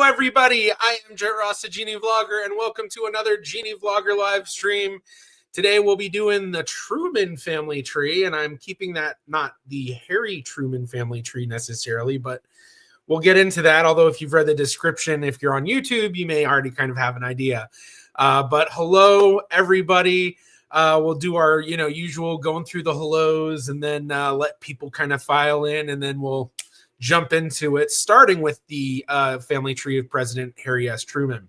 Everybody, I am Jet Ross, the GeneaVlogger, and welcome to another GeneaVlogger live stream. Today we'll be doing the Truman family tree, and I'm keeping that not the Harry Truman family tree necessarily, but we'll get into that. Although if you've read the description, if you're on YouTube, you may already kind of have an idea. But hello, everybody. We'll do our usual going through the hellos, and then let people kind of file in, and then we'll jump into it, starting with the family tree of President Harry S. Truman.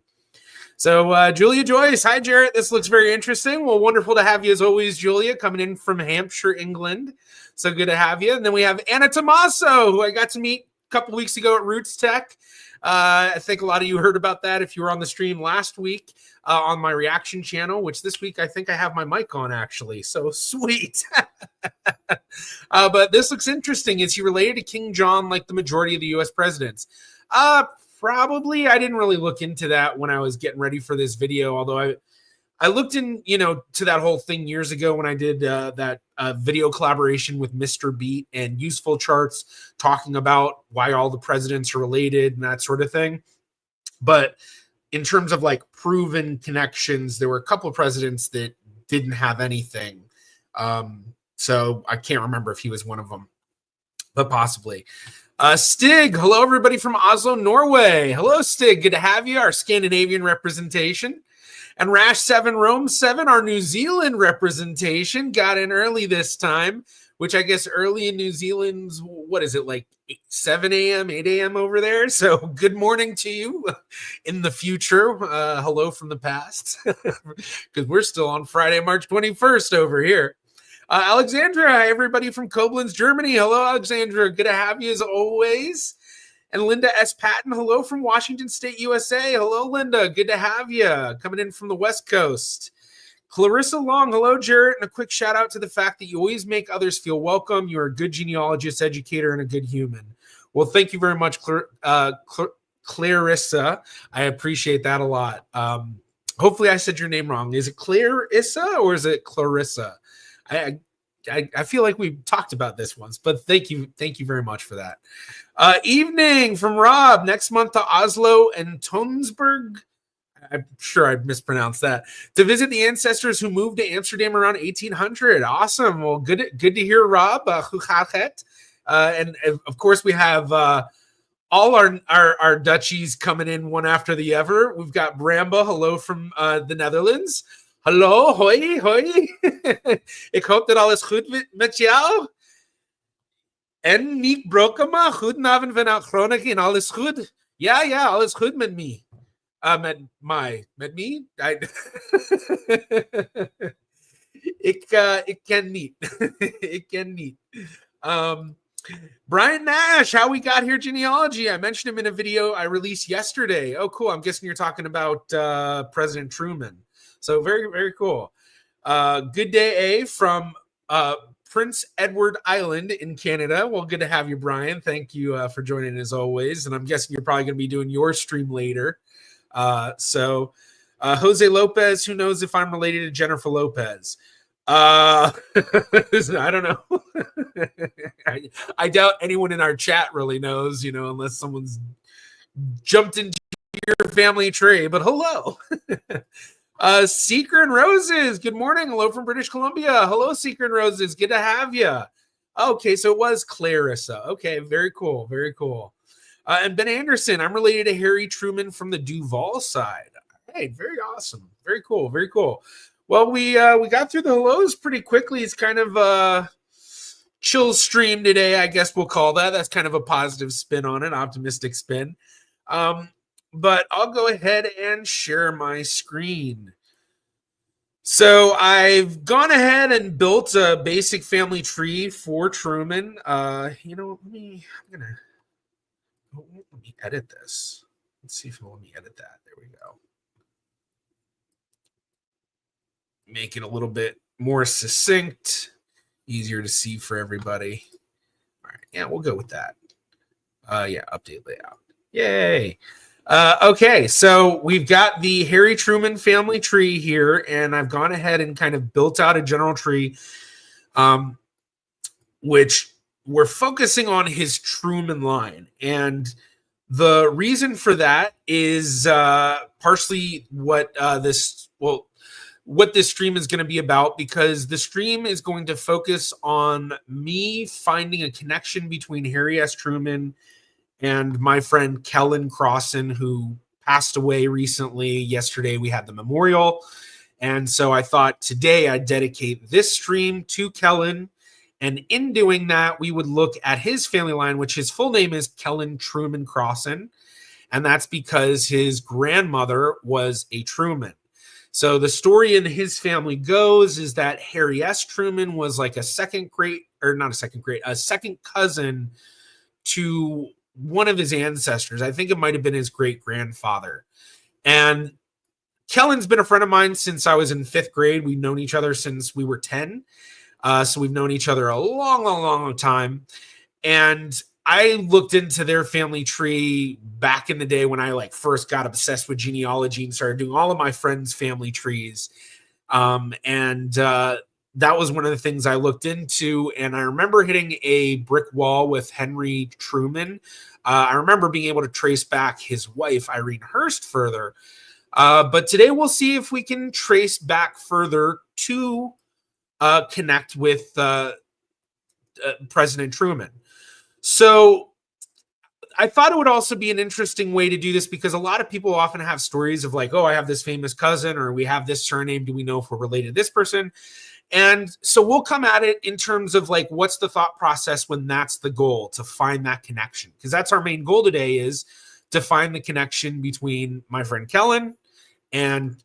So Julia Joyce, hi Jarrett, this looks very interesting. Well, wonderful to have you as always, Julia, coming in from Hampshire, England. So good to have you. And then we have Anna Tommaso, who I got to meet a couple weeks ago at Roots Tech. I think a lot of you heard about that if you were on the stream last week on my reaction channel, which this week I think I have my mic on actually. So sweet. But this looks interesting. Is he related to King John like the majority of the U.S. presidents? Probably. I didn't really look into that when I was getting ready for this video, although I looked in, to that whole thing years ago when I did that video collaboration with Mr. Beat and Useful Charts talking about why all the presidents are related and that sort of thing. But in terms of like proven connections, there were a couple of presidents that didn't have anything. So I can't remember if he was one of them, but possibly. Stig, hello everybody from Oslo, Norway. Hello, Stig. Good to have you, our Scandinavian representation. And Rash 7 Rome 7, our New Zealand representation, got in early this time, which I guess early in New Zealand's, what is it, like 7 a.m., 8 a.m. over there? So good morning to you in the future. Hello from the past, because we're still on Friday, March 21st over here. Alexandra, hi, everybody from Koblenz, Germany. Hello, Alexandra. Good to have you as always. And Linda S. Patton, hello from Washington State, USA. Hello, Linda. Good to have you. Coming in from the West Coast. Clarissa Long, hello, Jarrett. And a quick shout out to the fact that you always make others feel welcome. You're a good genealogist, educator, and a good human. Well, thank you very much, Clarissa. I appreciate that a lot. Hopefully I said your name wrong. Is it Clarissa or is it Clarissa? I feel like we've talked about this once, but thank you very much for that. Evening from Rob. Next month to Oslo and Tonsberg. I'm sure I mispronounced that. To visit the ancestors who moved to Amsterdam around 1800. Awesome. Well, good to hear, Rob. And of course, we have all our duchies coming in one after the other. We've got Bramba. Hello from the Netherlands. Hallo, hoi, hoi. Ik hoop dat alles goed met jou. En Nick Brokema, goedenavond vanuit Groningen, alles goed? Ja, alles goed met me. Met me? Ik ken niet. Ik ken niet. Brian Nash, how we got here, Genealogy. I mentioned him in a video I released yesterday. Oh, cool. I'm guessing you're talking about President Truman. So very, very cool. Good day, A, from Prince Edward Island in Canada. Well, good to have you, Brian. Thank you for joining as always. And I'm guessing you're probably going to be doing your stream later. Jose Lopez, who knows if I'm related to Jennifer Lopez? I don't know. I doubt anyone in our chat really knows, unless someone's jumped into your family tree. But hello. Seeker and Roses, good morning. Hello from British Columbia. Hello, Seeker and Roses. Good to have you. Okay, so it was Clarissa. Okay, very cool. Very cool. And Ben Anderson, I'm related to Harry Truman from the Duval side. Hey, very awesome. Very cool. Very cool. Well, we got through the hellos pretty quickly. It's kind of a chill stream today, I guess we'll call that. That's kind of a positive spin on it, optimistic spin. But I'll go ahead and share my screen. So I've gone ahead and built a basic family tree for Truman. Let me edit this. Let's see if it'll let me edit that. There we go. Make it a little bit more succinct, easier to see for everybody. All right, yeah, we'll go with that. Update layout. Yay. Okay, so we've got the Harry Truman family tree here, and I've gone ahead and kind of built out a general tree, which we're focusing on his Truman line. And the reason for that is partially what this stream is going to be about, because the stream is going to focus on me finding a connection between Harry S. Truman and my friend Kellen Crosson, who passed away recently. Yesterday we had the memorial. And so I thought today I'd dedicate this stream to Kellen. And in doing that, we would look at his family line, which his full name is Kellen Truman Crosson. And that's because his grandmother was a Truman. So the story in his family goes is that Harry S. Truman was like a second cousin to one of his ancestors. I think it might have been his great-grandfather. And Kellen's been a friend of mine since I was in 5th grade. We've known each other since we were 10. So we've known each other a long time. And I looked into their family tree back in the day when I first got obsessed with genealogy and started doing all of my friends' family trees. That was one of the things I looked into. And I remember hitting a brick wall with Henry Truman. I remember being able to trace back his wife, Irene Hurst, further. But today we'll see if we can trace back further to connect with President Truman. So I thought it would also be an interesting way to do this, because a lot of people often have stories of I have this famous cousin, or we have this surname. Do we know if we're related to this person? And so we'll come at it in terms of what's the thought process when that's the goal, to find that connection, because that's our main goal today, is to find the connection between my friend Kellen and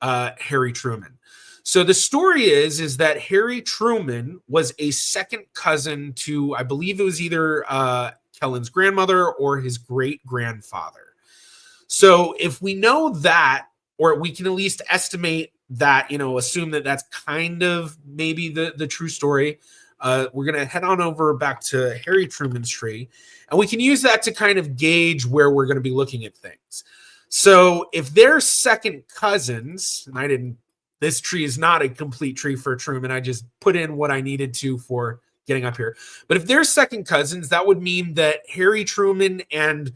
Harry Truman. So the story is that Harry Truman was a second cousin to, I believe it was either Kellen's grandmother or his great-grandfather. So if we know that, or we can at least estimate that, assume that that's kind of maybe the true story, we're going to head on over back to Harry Truman's tree, and we can use that to kind of gauge where we're going to be looking at things. So if they're second cousins, and this tree is not a complete tree for Truman, I just put in what I needed to for getting up here. But if they're second cousins, that would mean that Harry Truman and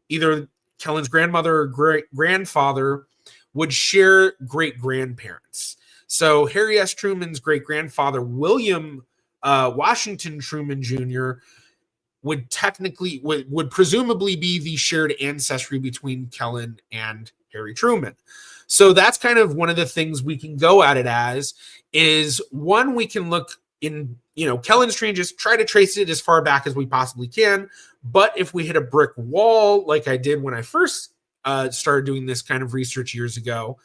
either Kellen's grandmother or great-grandfather would share great-grandparents. So Harry S. Truman's great-grandfather, William Washington Truman Jr., would presumably be the shared ancestry between Kellen and Harry Truman. So that's kind of one of the things we can go at it as, is one, we can look in, Kellen's tree and just try to trace it as far back as we possibly can. But if we hit a brick wall, like I did when I first started doing this kind of research years ago,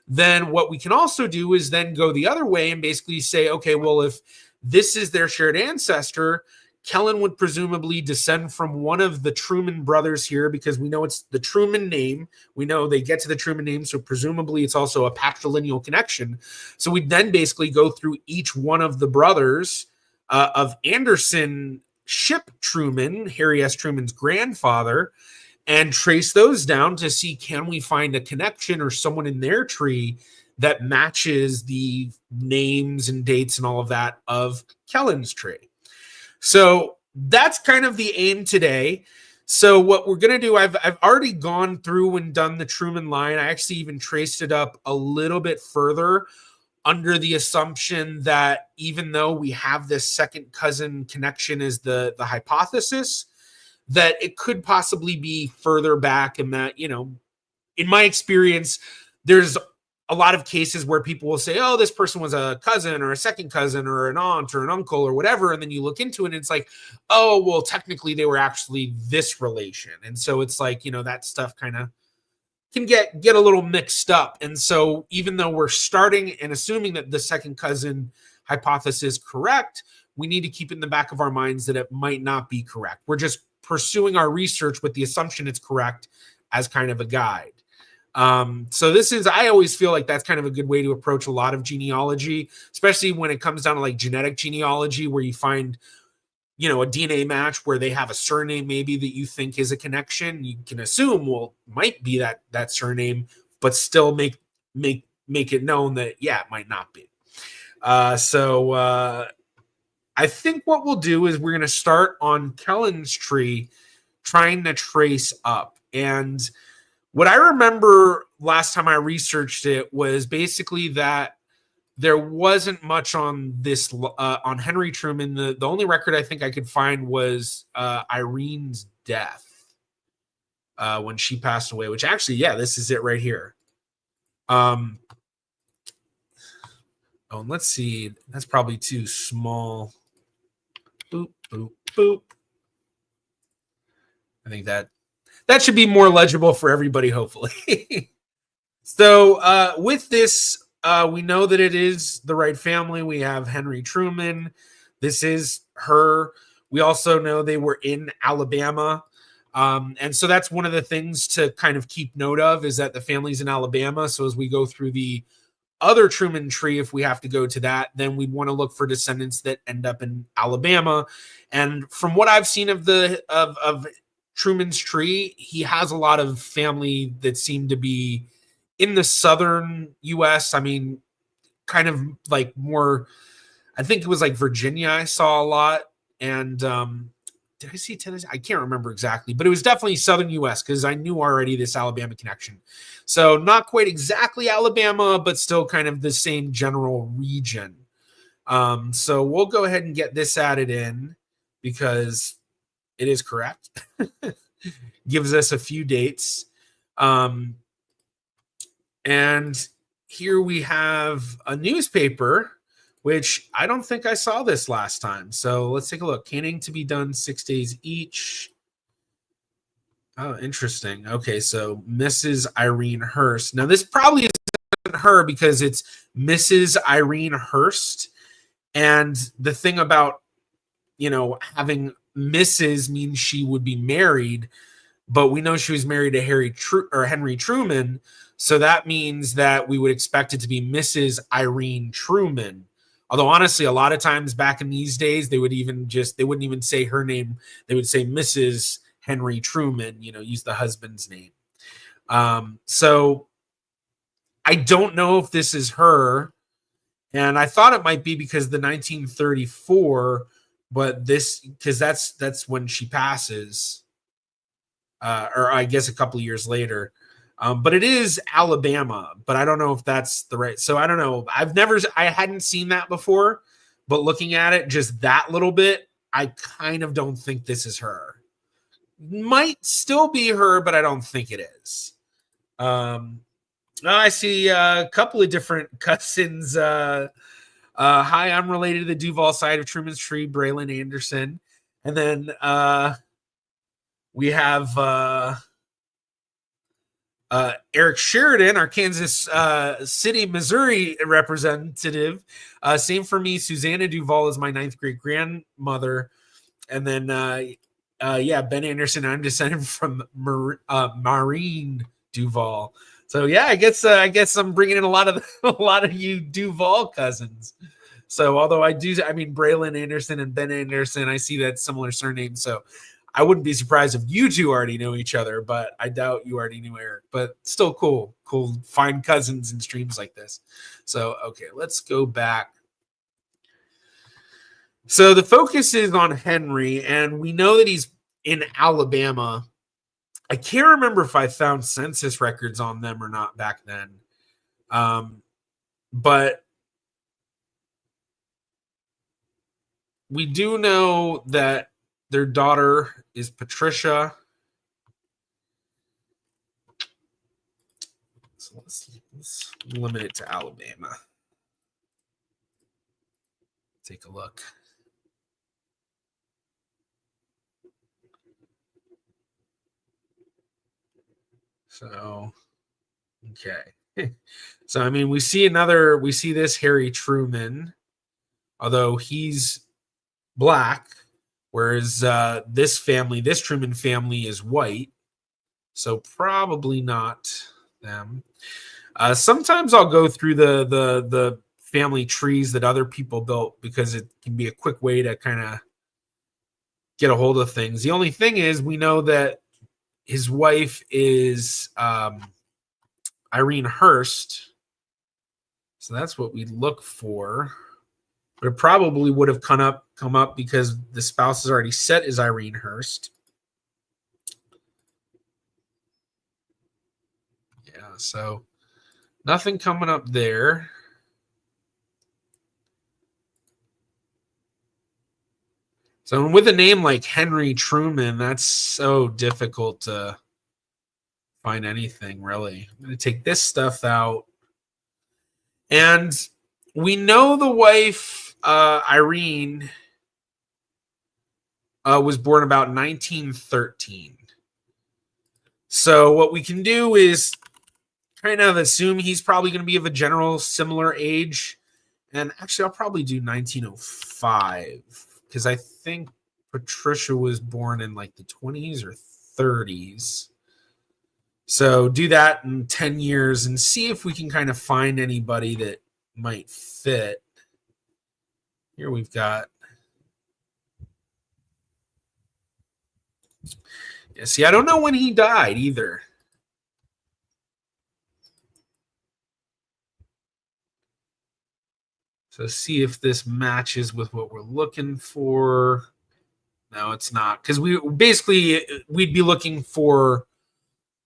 then what we can also do is then go the other way and basically say, okay, well, if this is their shared ancestor, Kellen would presumably descend from one of the Truman brothers here, because we know it's the Truman name. We know they get to the Truman name, so presumably it's also a patrilineal connection. So we then basically go through each one of the brothers of Anderson Ship Truman, Harry S. Truman's grandfather, and trace those down to see, can we find a connection or someone in their tree that matches the names and dates and all of that of Kellen's tree. So that's kind of the aim today. So what we're going to do, I've already gone through and done the Truman line. I actually even traced it up a little bit further under the assumption that even though we have this second cousin connection as the hypothesis, that it could possibly be further back, and that, in my experience, there's a lot of cases where people will say, oh, this person was a cousin or a second cousin or an aunt or an uncle or whatever. And then you look into it and it's like, oh, well, technically they were actually this relation. And so it's like, that stuff kind of can get a little mixed up. And so even though we're starting and assuming that the second cousin hypothesis is correct, we need to keep in the back of our minds that it might not be correct. We're just pursuing our research with the assumption it's correct as kind of a guide. So I always feel like that's kind of a good way to approach a lot of genealogy, especially when it comes down to like genetic genealogy, where you find, a DNA match where they have a surname maybe that you think is a connection. You can assume, well, might be that surname, but still make it known that, yeah, it might not be. So I think what we'll do is we're going to start on Kellen's tree, trying to trace up. And what I remember last time I researched it was basically that there wasn't much on this, on Henry Truman. The only record I think I could find was Irene's death when she passed away, which actually, yeah, this is it right here. And let's see. That's probably too small. Boop, boop, boop. I think that should be more legible for everybody, hopefully. So with this, we know that it is the right family. We have Henry Truman. This is her. We also know they were in Alabama. And so that's one of the things to kind of keep note of, is that the family's in Alabama. So as we go through the other Truman tree, if we have to go to that, then we'd want to look for descendants that end up in Alabama. And from what I've seen of of Truman's tree, he has a lot of family that seem to be in the southern U.S. I mean, kind of like more, I think it was like Virginia I saw a lot. And did I see Tennessee? I can't remember exactly, but it was definitely southern U.S. because I knew already this Alabama connection. So not quite exactly Alabama, but still kind of the same general region. So we'll go ahead and get this added in because it is correct. Gives us a few dates. And here we have a newspaper, which I don't think I saw this last time. So let's take a look. Canning to be done 6 days each. Oh, interesting. Okay, so Mrs. Irene Hurst. Now, this probably isn't her because it's Mrs. Irene Hurst. And the thing about, having Mrs. means she would be married, but we know she was married to Henry Truman. So that means that we would expect it to be Mrs. Irene Truman. Although honestly, a lot of times back in these days, they wouldn't even say her name. They would say Mrs. Henry Truman, use the husband's name. So I don't know if this is her. And I thought it might be because the 1934, but because that's when she passes. Or I guess a couple of years later. But it is Alabama, but I don't know if that's the right. So I don't know. I hadn't seen that before, but looking at it just that little bit, I kind of don't think this is her. Might still be her, but I don't think it is. I see a couple of different cousins Hi, I'm related to the Duval side of Truman's Tree, Braylon Anderson. And then we have Eric Sheridan, our Kansas City, Missouri representative. Same for me. Susanna Duval is my 9th great grandmother. And then, yeah, Ben Anderson. I'm descended from Maureen Duval. So yeah, I guess I'm bringing in a lot of you Duval cousins. So although I mean Braylon Anderson and Ben Anderson, I see that similar surname. So I wouldn't be surprised if you two already know each other, but I doubt you already knew Eric. But still cool find cousins in streams like this. So okay, let's go back. So the focus is on Henry, and we know that he's in Alabama. I can't remember if I found census records on them or not back then. But we do know that their daughter is Patricia. So let's limit it to Alabama. Take a look. So, okay. So, I mean, we see this Harry Truman, although he's black, whereas this Truman family is white. So probably not them. Sometimes I'll go through the family trees that other people built because it can be a quick way to kind of get a hold of things. The only thing is we know that his wife is Irene Hurst. So that's what we look for. But it probably would have come up because the spouse is already set as Irene Hurst. Yeah, so nothing coming up there. So with a name like Henry Truman, that's so difficult to find anything, really. I'm going to take this stuff out. And we know the wife, Irene, was born about 1913. So what we can do is kind of assume he's probably going to be of a general similar age. And actually, I'll probably do 1905 because I think Patricia was born in like the 20s or 30s. So do that in 10 years and see if we can kind of find anybody that might fit. Here we've got. Yeah, see, I don't know when he died either. So see if this matches with what we're looking for. No, it's not. Because we'd be looking for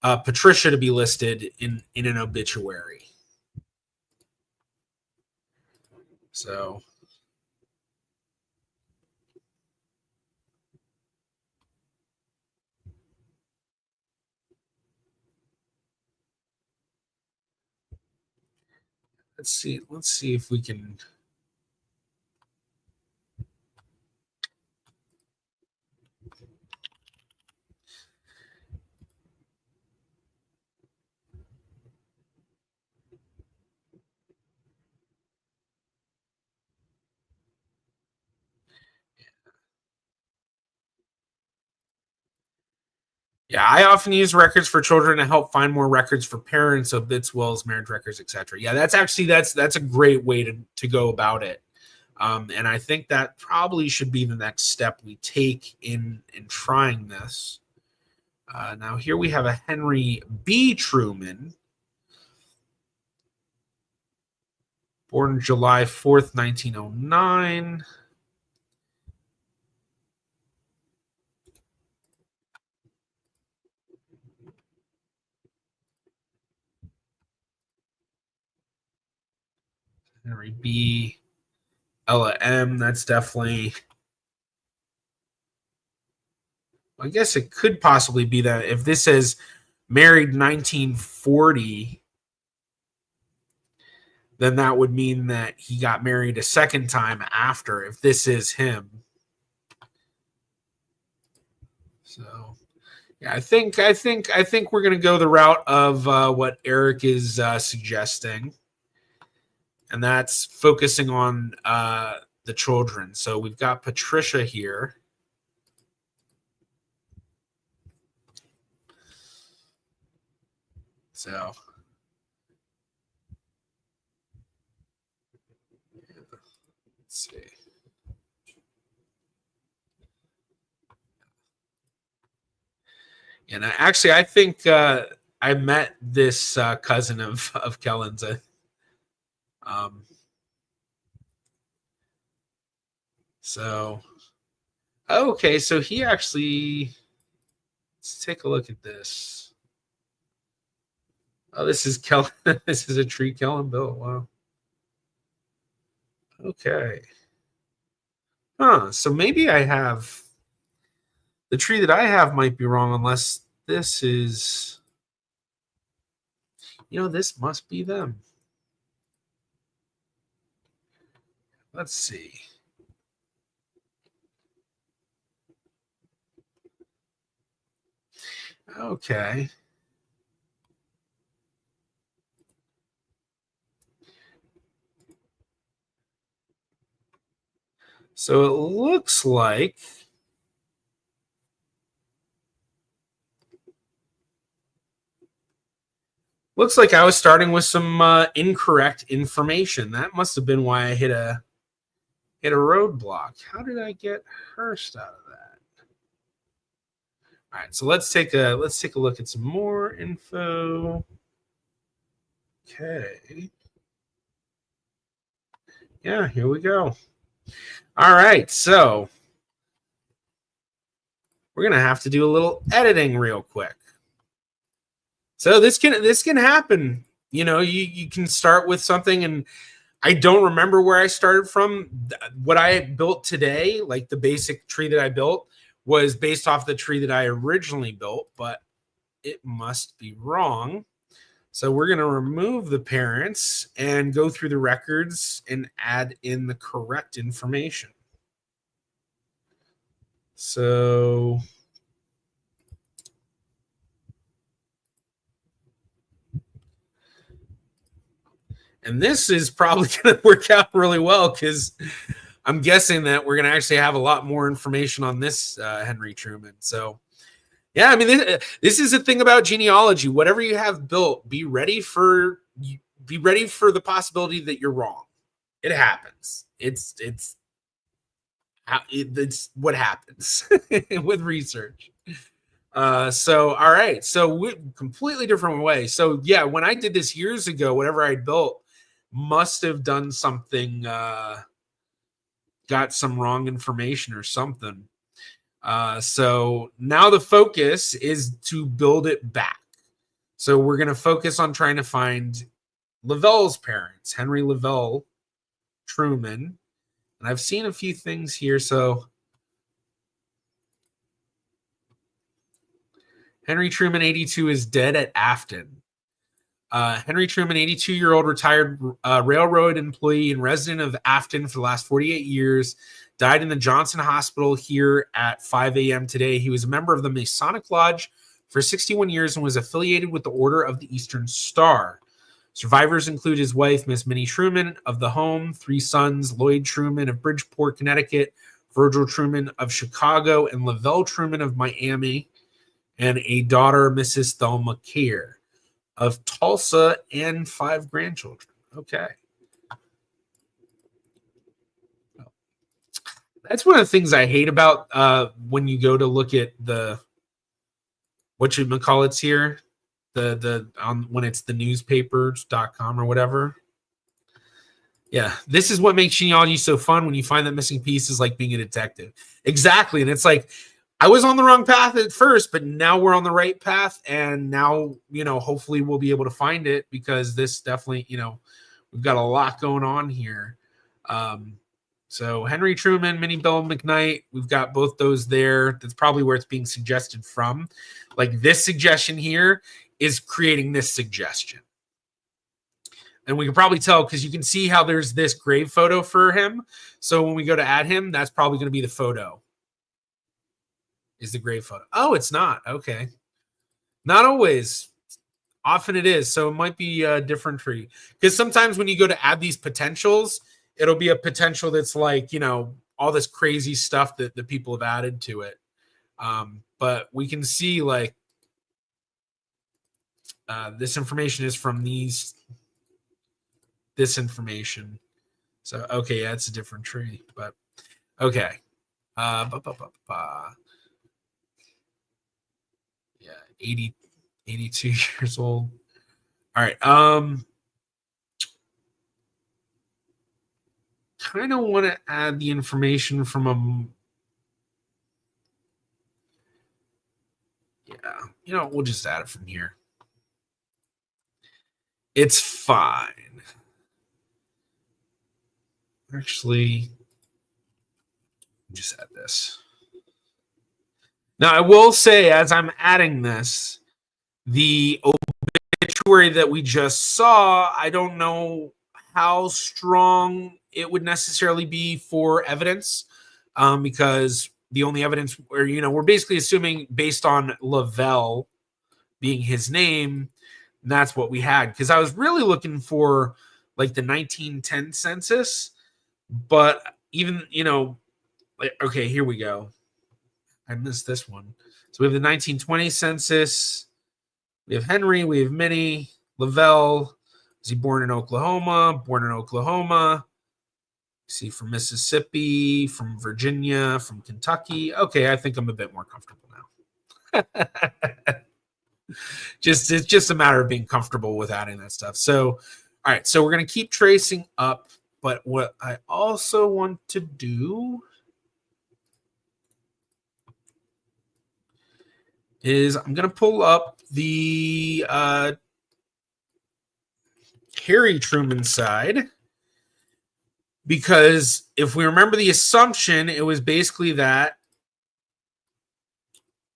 Patricia to be listed in an obituary. So let's see if we can. Yeah, I often use records for children to help find more records for parents, obits, wills, marriage records, etc. Yeah, that's a great way to go about it. And I think that probably should be the next step we take in trying this. Now here we have a Henry B. Truman, born July 4th, 1909. Henry B. Ella M. That's definitely. I guess it could possibly be that if this says married 1940, then that would mean that he got married a second time after, if this is him. So, yeah, I think we're gonna go the route of what Eric is suggesting, and that's focusing on the children. So we've got Patricia here. So let's see. And I think I met this cousin of Kellen's. So, okay, so he actually, let's take a look at this. Oh, this is Kellen. This is a tree Kellen built. Wow. Okay. Huh. So maybe I have the tree that I have might be wrong, unless this is, this must be them. Let's see. Okay. So it looks like I was starting with some incorrect information. That must have been why I hit a roadblock. How did I get Hearst out of that? All right, so let's take a look at some more info. Okay. Yeah, here we go. All right, so we're gonna have to do a little editing real quick. So this can happen. You can start with something, and I don't remember where I started from. What I built today, like the basic tree that I built, was based off the tree that I originally built, but it must be wrong. So we're going to remove the parents and go through the records and add in the correct information. So and this is probably going to work out really well, because I'm guessing that we're going to actually have a lot more information on this Henry Truman. So, yeah, I mean, this is the thing about genealogy. Whatever you have built, be ready for the possibility that you're wrong. It happens. It's what happens with research. So, all right. So, completely different way. So, yeah, when I did this years ago, whatever I built must have done something, got some wrong information or something. So now the focus is to build it back. So we're going to focus on trying to find Lavelle's parents, Henry Lavelle Truman. And I've seen a few things here. So Henry Truman, 82, is dead at Afton. Henry Truman, 82-year-old retired railroad employee and resident of Afton for the last 48 years, died in the Johnson Hospital here at 5 a.m. today. He was a member of the Masonic Lodge for 61 years and was affiliated with the Order of the Eastern Star. Survivors include his wife, Miss Minnie Truman, of the home, 3 sons, Lloyd Truman of Bridgeport, Connecticut, Virgil Truman of Chicago, and Lavelle Truman of Miami, and a daughter, Mrs. Thelma Keir of Tulsa, and 5 grandchildren. Okay. That's one of the things I hate about when you go to look at the whatchamacallits here, when it's the newspapers.com or whatever. Yeah, this is what makes genealogy so fun, when you find that missing piece is like being a detective. Exactly. And it's like, I was on the wrong path at first, but now we're on the right path. And now, hopefully we'll be able to find it, because this definitely, we've got a lot going on here. So Henry Truman, Minnie Bell McKnight, we've got both those there. That's probably where it's being suggested from. Like, this suggestion here is creating this suggestion. And we can probably tell because you can see how there's this grave photo for him. So when we go to add him, that's probably going to be the photo. Is the grave photo. Oh, it's not. Okay. Not always. Often it is. So it might be a different tree. Because sometimes when you go to add these potentials, it'll be a potential that's like, you know, all this crazy stuff that the people have added to it. But we can see like this information is from this information. So, okay, yeah, it's a different tree, but okay. Yeah, 82 years old. All right. Kind of want to add the information from yeah, you know, we'll just add it from here. It's fine. Actually, just add this. Now, I will say, as I'm adding this, the obituary that we just saw, I don't know how strong it would necessarily be for evidence, because the only evidence, or you know, we're basically assuming based on Lavelle being his name, that's what we had. Because I was really looking for like the 1910 census, but even, you know, like, okay, here we go. I missed this one. So we have the 1920 census. We have Henry. We have Minnie. Lavelle. Was he born in Oklahoma? Born in Oklahoma. See, from Mississippi, from Virginia, from Kentucky. Okay, I think I'm a bit more comfortable now. It's just a matter of being comfortable with adding that stuff. So, all right, so we're going to keep tracing up. But what I also want to do is I'm going to pull up the Harry Truman side, because if we remember the assumption, it was basically that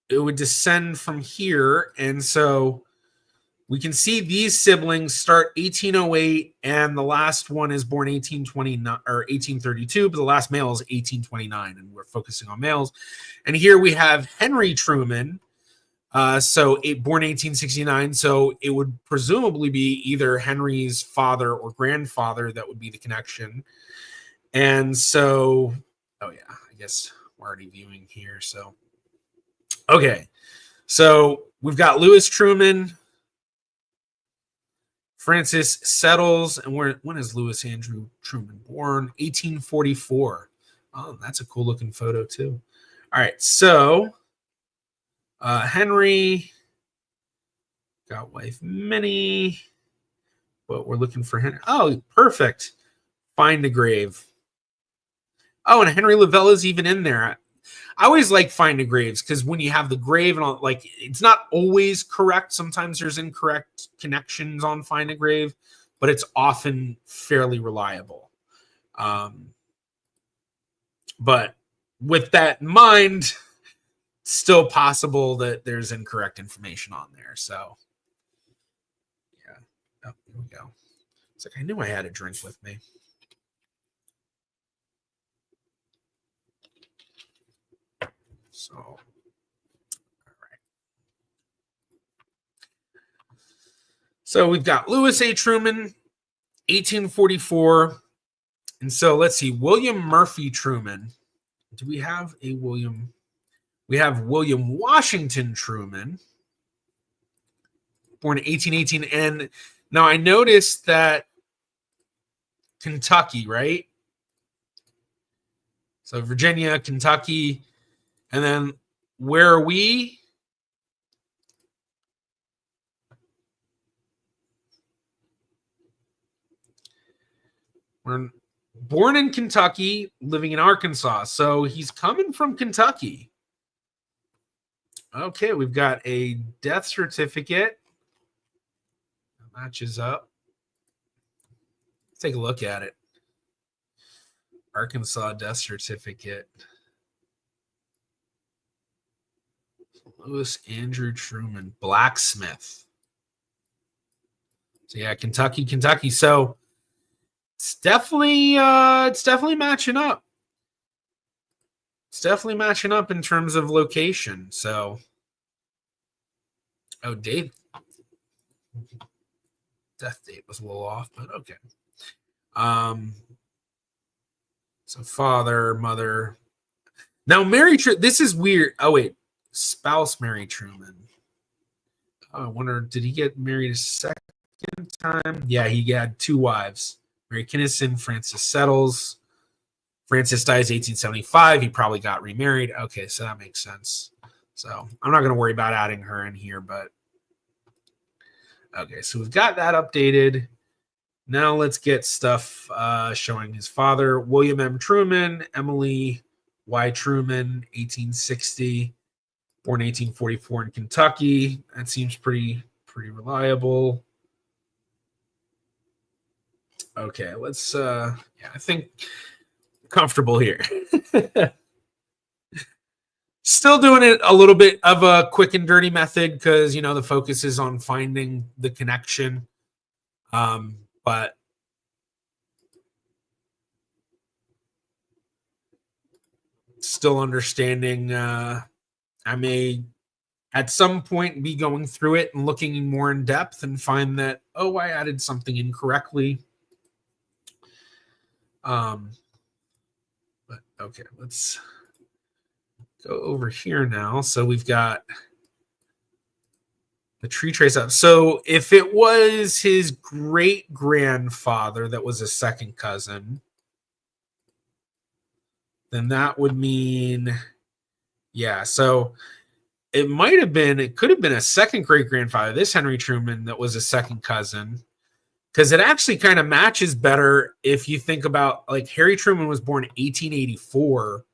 it would descend from here. And so we can see these siblings start 1808, and the last one is born 1829 or 1832, but the last male is 1829, and we're focusing on males. And here we have Henry Truman, born 1869. So it would presumably be either Henry's father or grandfather that would be the connection. And so, oh yeah, I guess we're already viewing here. So, okay. So we've got Lewis Truman, Francis Settles, and when is Lewis Andrew Truman born? 1844. Oh, that's a cool looking photo too. All right, so Henry got wife Minnie, but we're looking for Henry. Oh, perfect. Find a grave. Oh, and Henry Lavelle is even in there. I always like find a graves because when you have the grave and all, like, it's not always correct. Sometimes there's incorrect connections on find a grave, but it's often fairly reliable. But with that in mind, still possible that there's incorrect information on there. So, yeah. Oh, here we go. It's like I knew I had a drink with me. So, all right. So we've got Lewis A. Truman, 1844. And so let's see, William Murphy Truman. Do we have a William? We have William Washington Truman, born in 1818. And now I noticed that Kentucky, right? So Virginia, Kentucky, and then where are we? We're born in Kentucky, living in Arkansas. So he's coming from Kentucky. Okay, we've got a death certificate. That matches up. Let's take a look at it. Arkansas death certificate. Lewis Andrew Truman, blacksmith. So yeah, Kentucky. So it's definitely matching up. It's definitely matching up in terms of location. So, oh, Dave, death date was a little off, but okay. So father, mother. Now Mary, this is weird. Oh wait, spouse Mary Truman. I wonder, did he get married a second time? Yeah, he had 2 wives. Mary Kinnison, Frances Settles. Frances dies 1875. He probably got remarried. Okay, so that makes sense. So I'm not going to worry about adding her in here, but okay, so we've got that updated. Now let's get stuff showing his father, William M. Truman, Emily Y. Truman, 1860, born 1844 in Kentucky. That seems pretty reliable. Okay, let's yeah, I think comfortable here. Still doing it a little bit of a quick and dirty method because, you know, the focus is on finding the connection. But still understanding, I may at some point be going through it and looking more in depth and find that, oh, I added something incorrectly. But okay, let's go over here now. So we've got the tree trace up. So if it was his great grandfather that was a second cousin, then that would mean, yeah. So it could have been a second great grandfather, this Henry Truman, that was a second cousin, because it actually kind of matches better if you think about, like, Harry Truman was born 1884.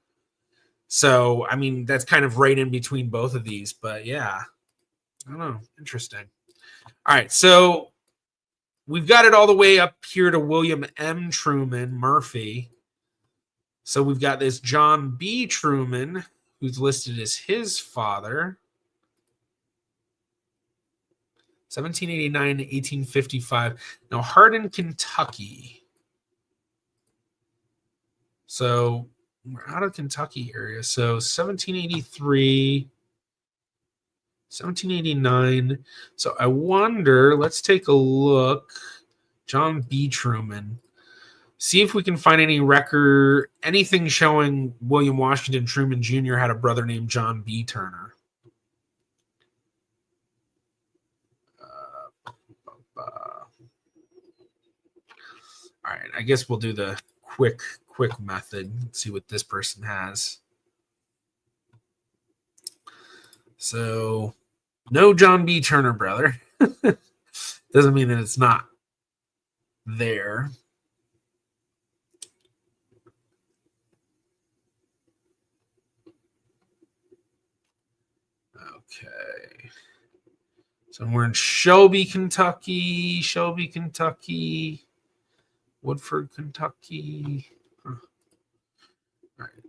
So, I mean, that's kind of right in between both of these. But yeah, I don't know. Interesting. All right. So we've got it all the way up here to William M. Truman Murphy. So we've got this John B. Truman, who's listed as his father. 1789 to 1855. Now, Hardin, Kentucky. So we're out of Kentucky area. So 1783, 1789. So I wonder, let's take a look. John B. Truman. See if we can find any record, anything showing William Washington Truman Jr. had a brother named John B. Turner. All right, I guess we'll do the quick method. Let's see what this person has. So, no John B. Turner brother. Doesn't mean that it's not there. Okay. So we're in Shelby, Kentucky. Woodford, Kentucky. Huh. All right.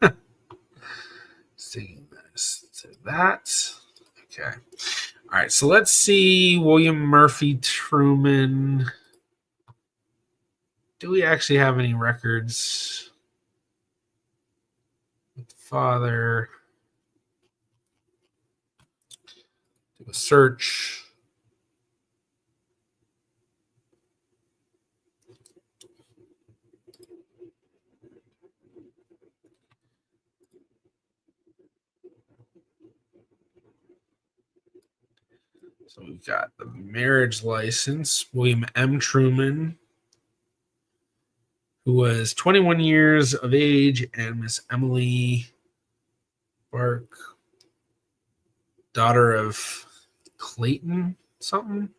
Oh. See this to that. Okay. All right. So let's see William Murphy Truman. Do we actually have any records? Father. Do a search. So we've got the marriage license, William M. Truman, who was 21 years of age, and Miss Emily Bark, daughter of Clayton something.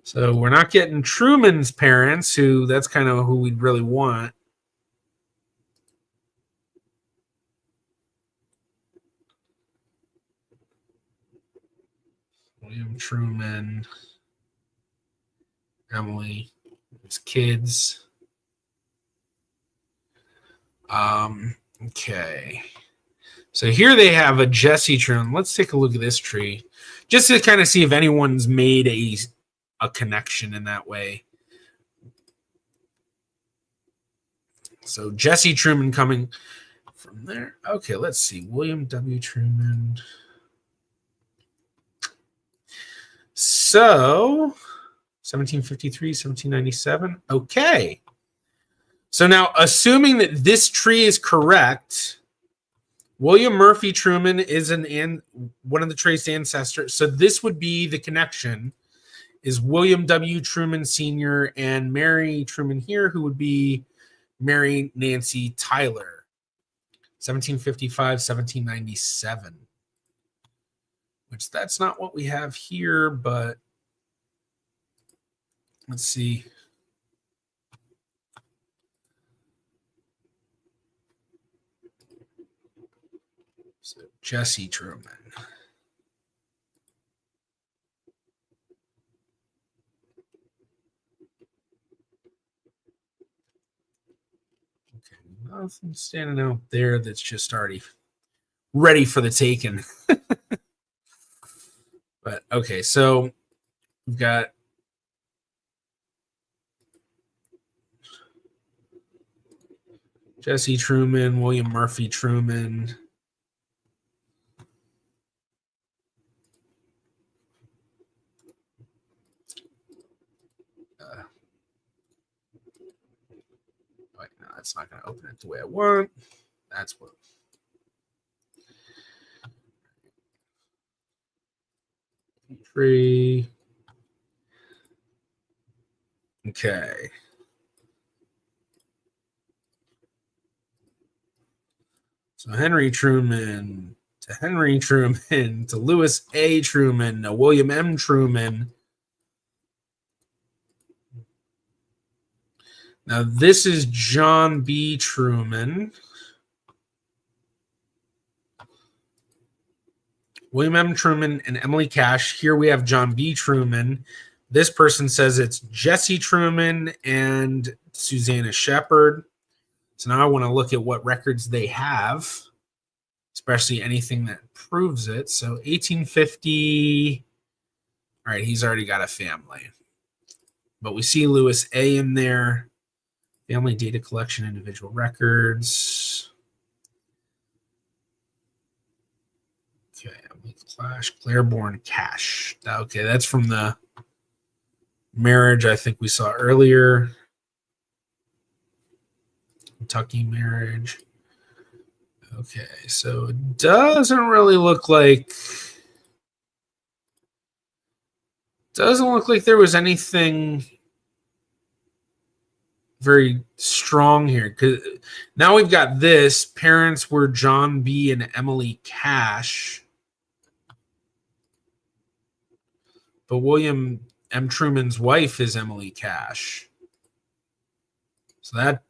So we're not getting Truman's parents, who that's kind of who we'd really want. William Truman, Emily, his kids. Okay. So here they have a Jesse Truman. Let's take a look at this tree, just to kind of see if anyone's made a connection in that way. So Jesse Truman coming from there. Okay, let's see. William W. Truman. So 1753, 1797. Okay. So now, assuming that this tree is correct, William Murphy Truman is one of the traced ancestors. So this would be the connection, is William W. Truman Sr. and Mary Truman here, who would be Mary Nancy Tyler, 1755, 1797. Which that's not what we have here, but let's see. So Jesse Truman. Okay, nothing standing out there that's just already ready for the taking. But okay, so we've got Jesse Truman, William Murphy Truman. Wait, no, that's not going to open it the way I want. That's what. Tree. Okay. So Henry Truman to Henry Truman to Lewis A. Truman to William M. Truman. Now this is John B. Truman. William M. Truman and Emily Cash. Here we have John B. Truman. This person says it's Jesse Truman and Susanna Shepard. So now I want to look at what records they have, especially anything that proves it. So 1850. All right, he's already got a family. But we see Lewis A. in there. Family data collection, individual records. Okay, Claiborne Cash. Okay, that's from the marriage I think we saw earlier. Kentucky marriage. Okay, so it doesn't really look like there was anything very strong here, because now we've got this. Parents were John B. and Emily Cash, but William M. Truman's wife is Emily Cash. So that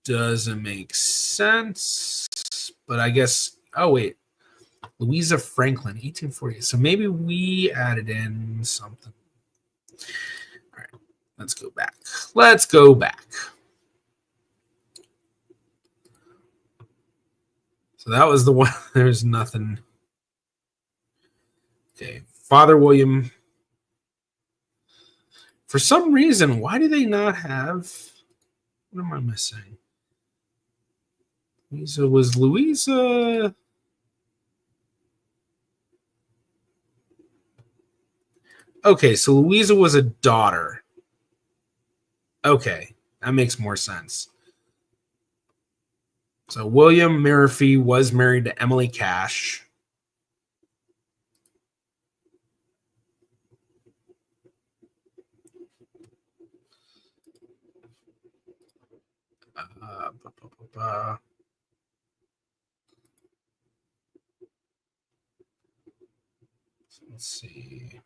doesn't make sense. But I guess, oh wait, Louisa Franklin, 1848. So maybe we added in something. All right, let's go back. So that was the one. There's nothing. Okay, Father William. For some reason, why do they not have? What am I missing? Louisa. Okay, so Louisa was a daughter. Okay, that makes more sense. So William Murphy was married to Emily Cash. Let's see.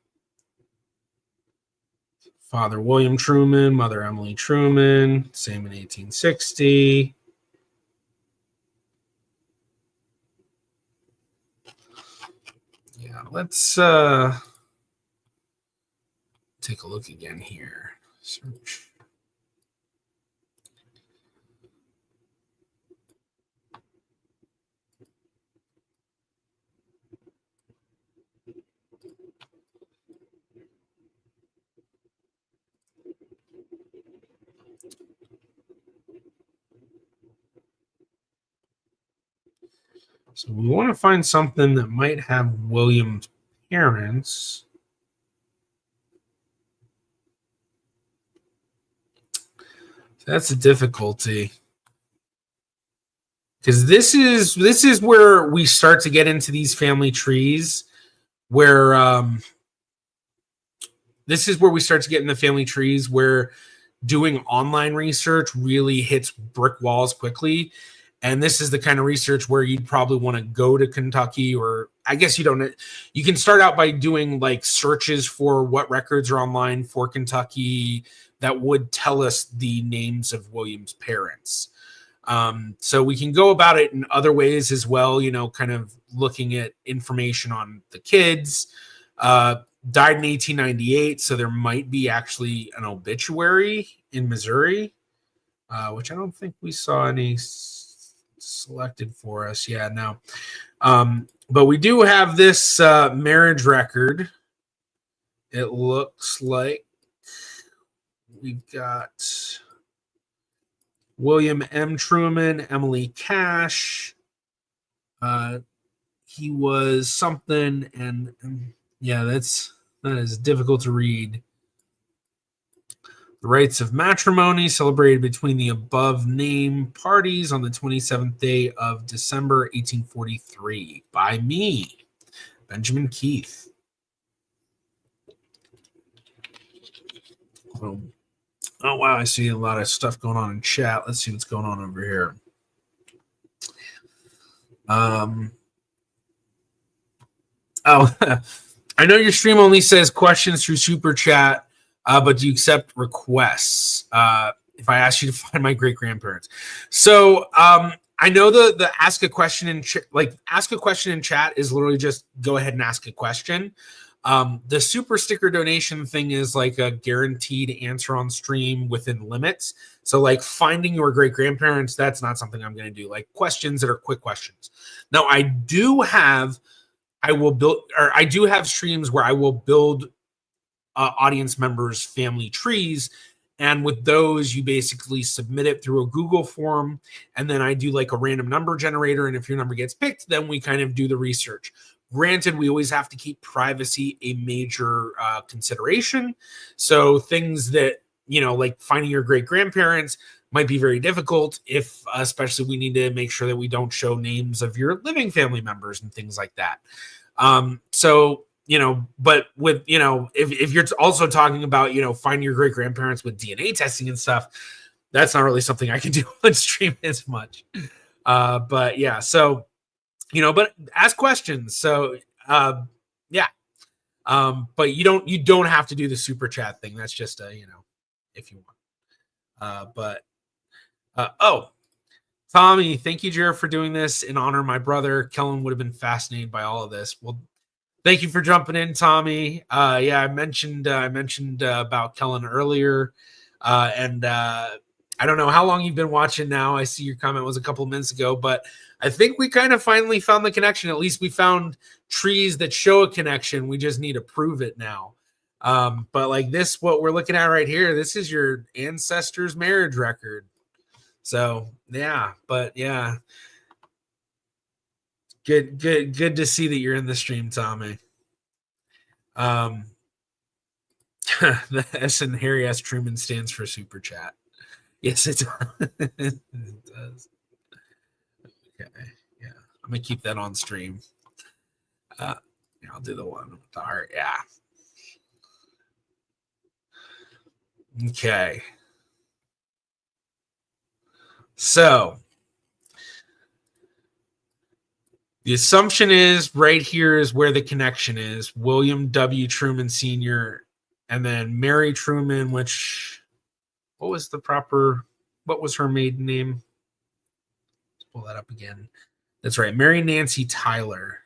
Father William Truman, Mother Emily Truman, same in 1860. Yeah, let's take a look again here. Search. So we want to find something that might have William's parents. That's a difficulty. Because this is where we start to get into these family trees, where this is where we start to get in the family trees where doing online research really hits brick walls quickly. And this is the kind of research where you'd probably want to go to Kentucky, or I guess you don't. You can start out by doing like searches for what records are online for Kentucky that would tell us the names of William's parents. So we can go about it in other ways as well, you know, kind of looking at information on the kids. Died in 1898, so there might be actually an obituary in Missouri, which I don't think we saw any selected for us. Yeah, no. But we do have this marriage record. It looks like we've got William M. Truman, Emily Cash. He was something, and yeah, that is difficult to read. The rites of matrimony celebrated between the above named parties on the 27th day of December, 1843, by me, Benjamin Keith. Oh wow, I see a lot of stuff going on in chat. Let's see what's going on over here. I know your stream only says questions through Super Chat, but do you accept requests if I ask you to find my great-grandparents? So I know the ask a question in ask a question in chat is literally just go ahead and ask a question. The super sticker donation thing is like a guaranteed answer on stream within limits. So like finding your great-grandparents, that's not something I'm going to do. Like questions that are quick questions. Now I do have streams where I will build audience members' family trees. And with those, you basically submit it through a Google form. And then I do like a random number generator. And if your number gets picked, then we kind of do the research. Granted, we always have to keep privacy a major consideration. So things that, you know, like finding your great-grandparents might be very difficult if, especially, we need to make sure that we don't show names of your living family members and things like that. So, you know, but with, you know, if you're also talking about, you know, finding your great-grandparents with DNA testing and stuff, that's not really something I can do on stream as much. But yeah, so, you know, but ask questions. So, yeah. But you don't have to do the super chat thing. That's just you know, if you want. Tommy, thank you, Jared, for doing this in honor of my brother. Kellen would have been fascinated by all of this. Well, thank you for jumping in, Tommy. Yeah, I mentioned about Kellen earlier, and I don't know how long you've been watching now. I see your comment was a couple of minutes ago, but I think we kind of finally found the connection. At least we found trees that show a connection. We just need to prove it now. But like this, what we're looking at right here, this is your ancestors' marriage record. So yeah, but yeah. Good to see that you're in the stream, Tommy. The S in Harry S. Truman stands for super chat. Yes, it does. It does. Okay, yeah, I'm gonna keep that on stream. Yeah, I'll do the one with the heart. Yeah. Okay. So the assumption is right here is where the connection is. William W. Truman Sr. and then Mary Truman, which, what was her maiden name? Let's pull that up again. That's right, Mary Nancy Tyler.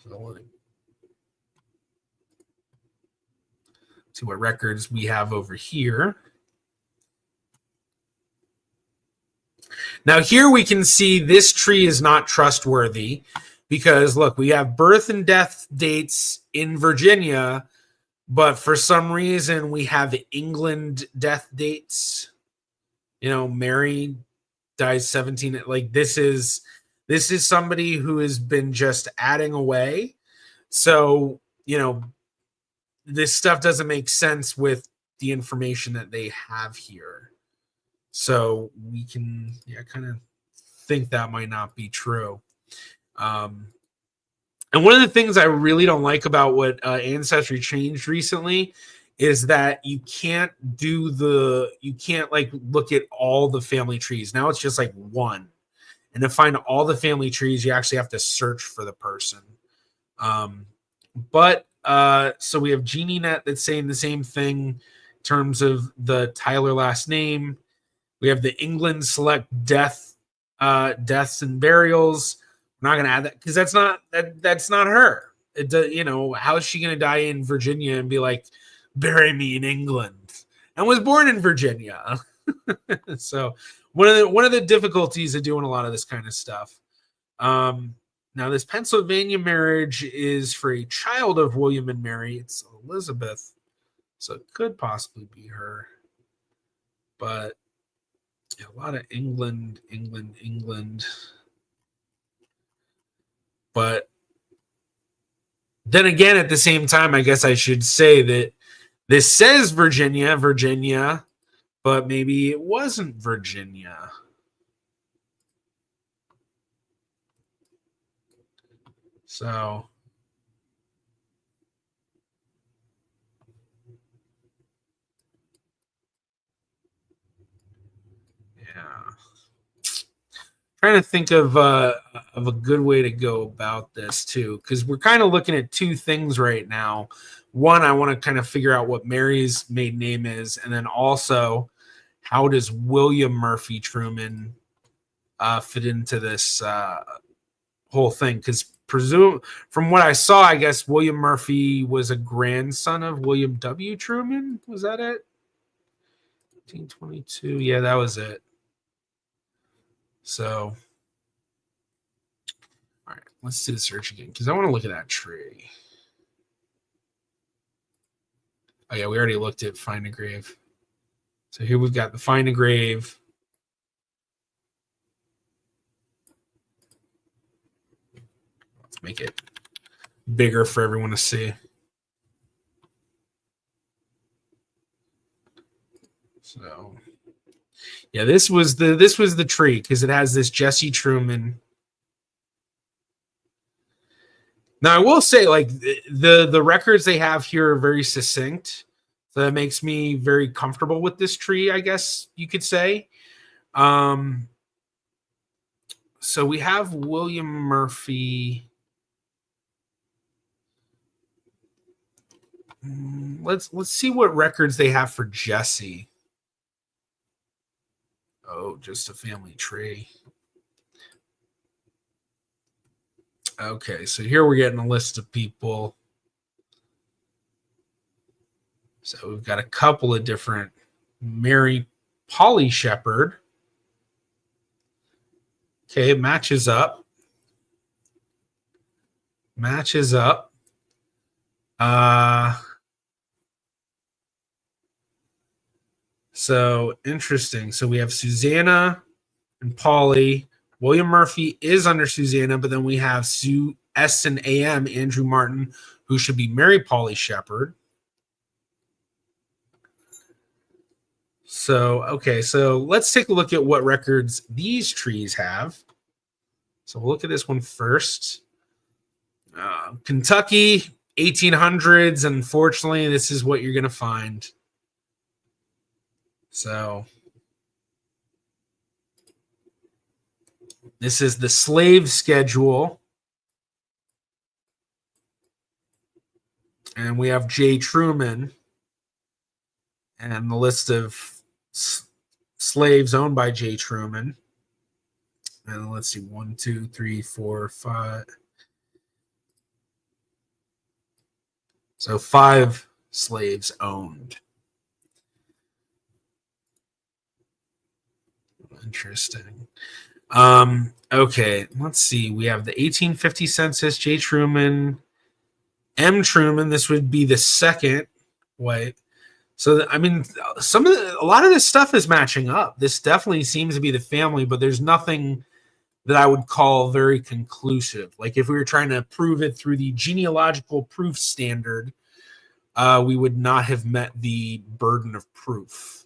So see what records we have over here. Now here we can see this tree is not trustworthy because look, we have birth and death dates in Virginia, but for some reason we have England death dates Mary dies 17. Like this is somebody who has been just adding away. So, this stuff doesn't make sense with the information that they have here. So we can, kind of think that might not be true. And one of the things I really don't like about what Ancestry changed recently is that you can't like look at all the family trees. Now it's just like one. And to find all the family trees, you actually have to search for the person. But so we have GenieNet that's saying the same thing in terms of the Tyler last name. We have the England select deaths and burials. We're not going to add that because that's not her. It how is she going to die in Virginia and be like, bury me in England, and was born in Virginia? So one of the difficulties of doing a lot of this kind of stuff. Now this Pennsylvania marriage is for a child of William and Mary. It's Elizabeth, so it could possibly be her, but a lot of England. But then again, at the same time, I guess I should say that this says Virginia, but maybe it wasn't Virginia. So yeah. Trying to think of a good way to go about this too, because we're kind of looking at two things right now. One, I want to kind of figure out what Mary's maiden name is, and then also how does William Murphy Truman fit into this whole thing? Because from what I saw, I guess William Murphy was a grandson of William W. Truman. Was that it? 1822. Yeah, that was it. So, all right, let's do the search again because I want to look at that tree. Oh, yeah, we already looked at Find a Grave. So here we've got the Find a Grave. Let's make it bigger for everyone to see. So, yeah, this was the tree because it has this Jesse Truman. Now I will say, like the records they have here are very succinct, so that makes me very comfortable with this tree, I guess you could say. So we have William Murphy. Let's see what records they have for Jesse. Oh, just a family tree. Okay, so here we're getting a list of people. So we've got a couple of different. Mary Polly Shepherd. Okay, it matches up. So interesting. So we have Susanna and Polly. William Murphy is under Susanna, but then we have Sue S and AM, Andrew Martin, who should be Mary Polly Shepherd. So, okay, so let's take a look at what records these trees have. So we'll look at this one first. Kentucky, 1800s. Unfortunately, this is what you're going to find. So this is the slave schedule. And we have J. Truman and the list of slaves owned by J. Truman. And let's see, 1, 2, 3, 4, 5. So 5 slaves owned. Interesting. Okay, let's see. We have the 1850 census, J. Truman, M. Truman. This would be the second white. So, I mean, a lot of this stuff is matching up. This definitely seems to be the family, but there's nothing that I would call very conclusive. Like if we were trying to prove it through the genealogical proof standard, we would not have met the burden of proof.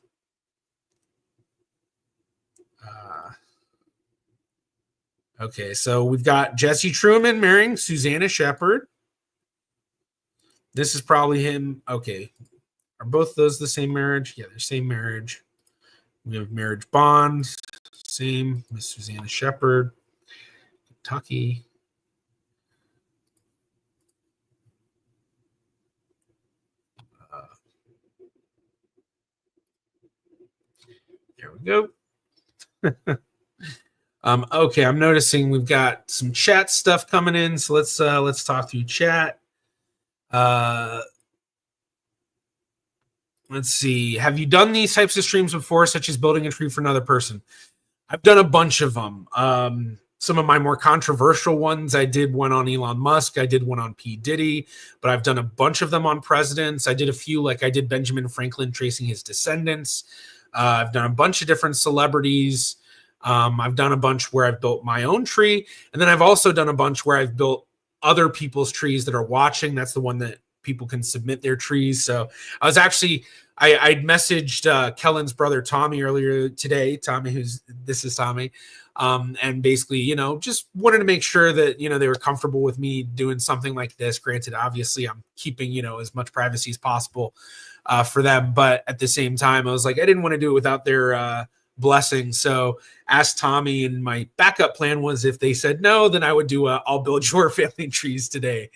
Okay, so we've got Jesse Truman marrying Susanna Shepard. This is probably him. Okay. Are both those the same marriage? Yeah, they're same marriage. We have marriage bond. Same. Miss Susanna Shepard. Kentucky. There we go. Okay, I'm noticing we've got some chat stuff coming in, so let's talk through chat. Let's see. Have you done these types of streams before, such as building a tree for another person? I've done a bunch of them. Some of my more controversial ones, I did one on Elon Musk. I did one on P. Diddy, but I've done a bunch of them on presidents. I did a few, like I did Benjamin Franklin tracing his descendants. I've done a bunch of different celebrities. I've done a bunch where I've built my own tree. And then I've also done a bunch where I've built other people's trees that are watching. That's the one that people can submit their trees. So I was actually, I messaged Kellen's brother, Tommy, earlier today. Tommy, this is Tommy. And basically, you know, just wanted to make sure that, you know, they were comfortable with me doing something like this. Granted, obviously I'm keeping, you know, as much privacy as possible for them. But at the same time, I was like, I didn't want to do it without their blessing. So asked Tommy, and my backup plan was if they said no, then I would do I'll build your family trees today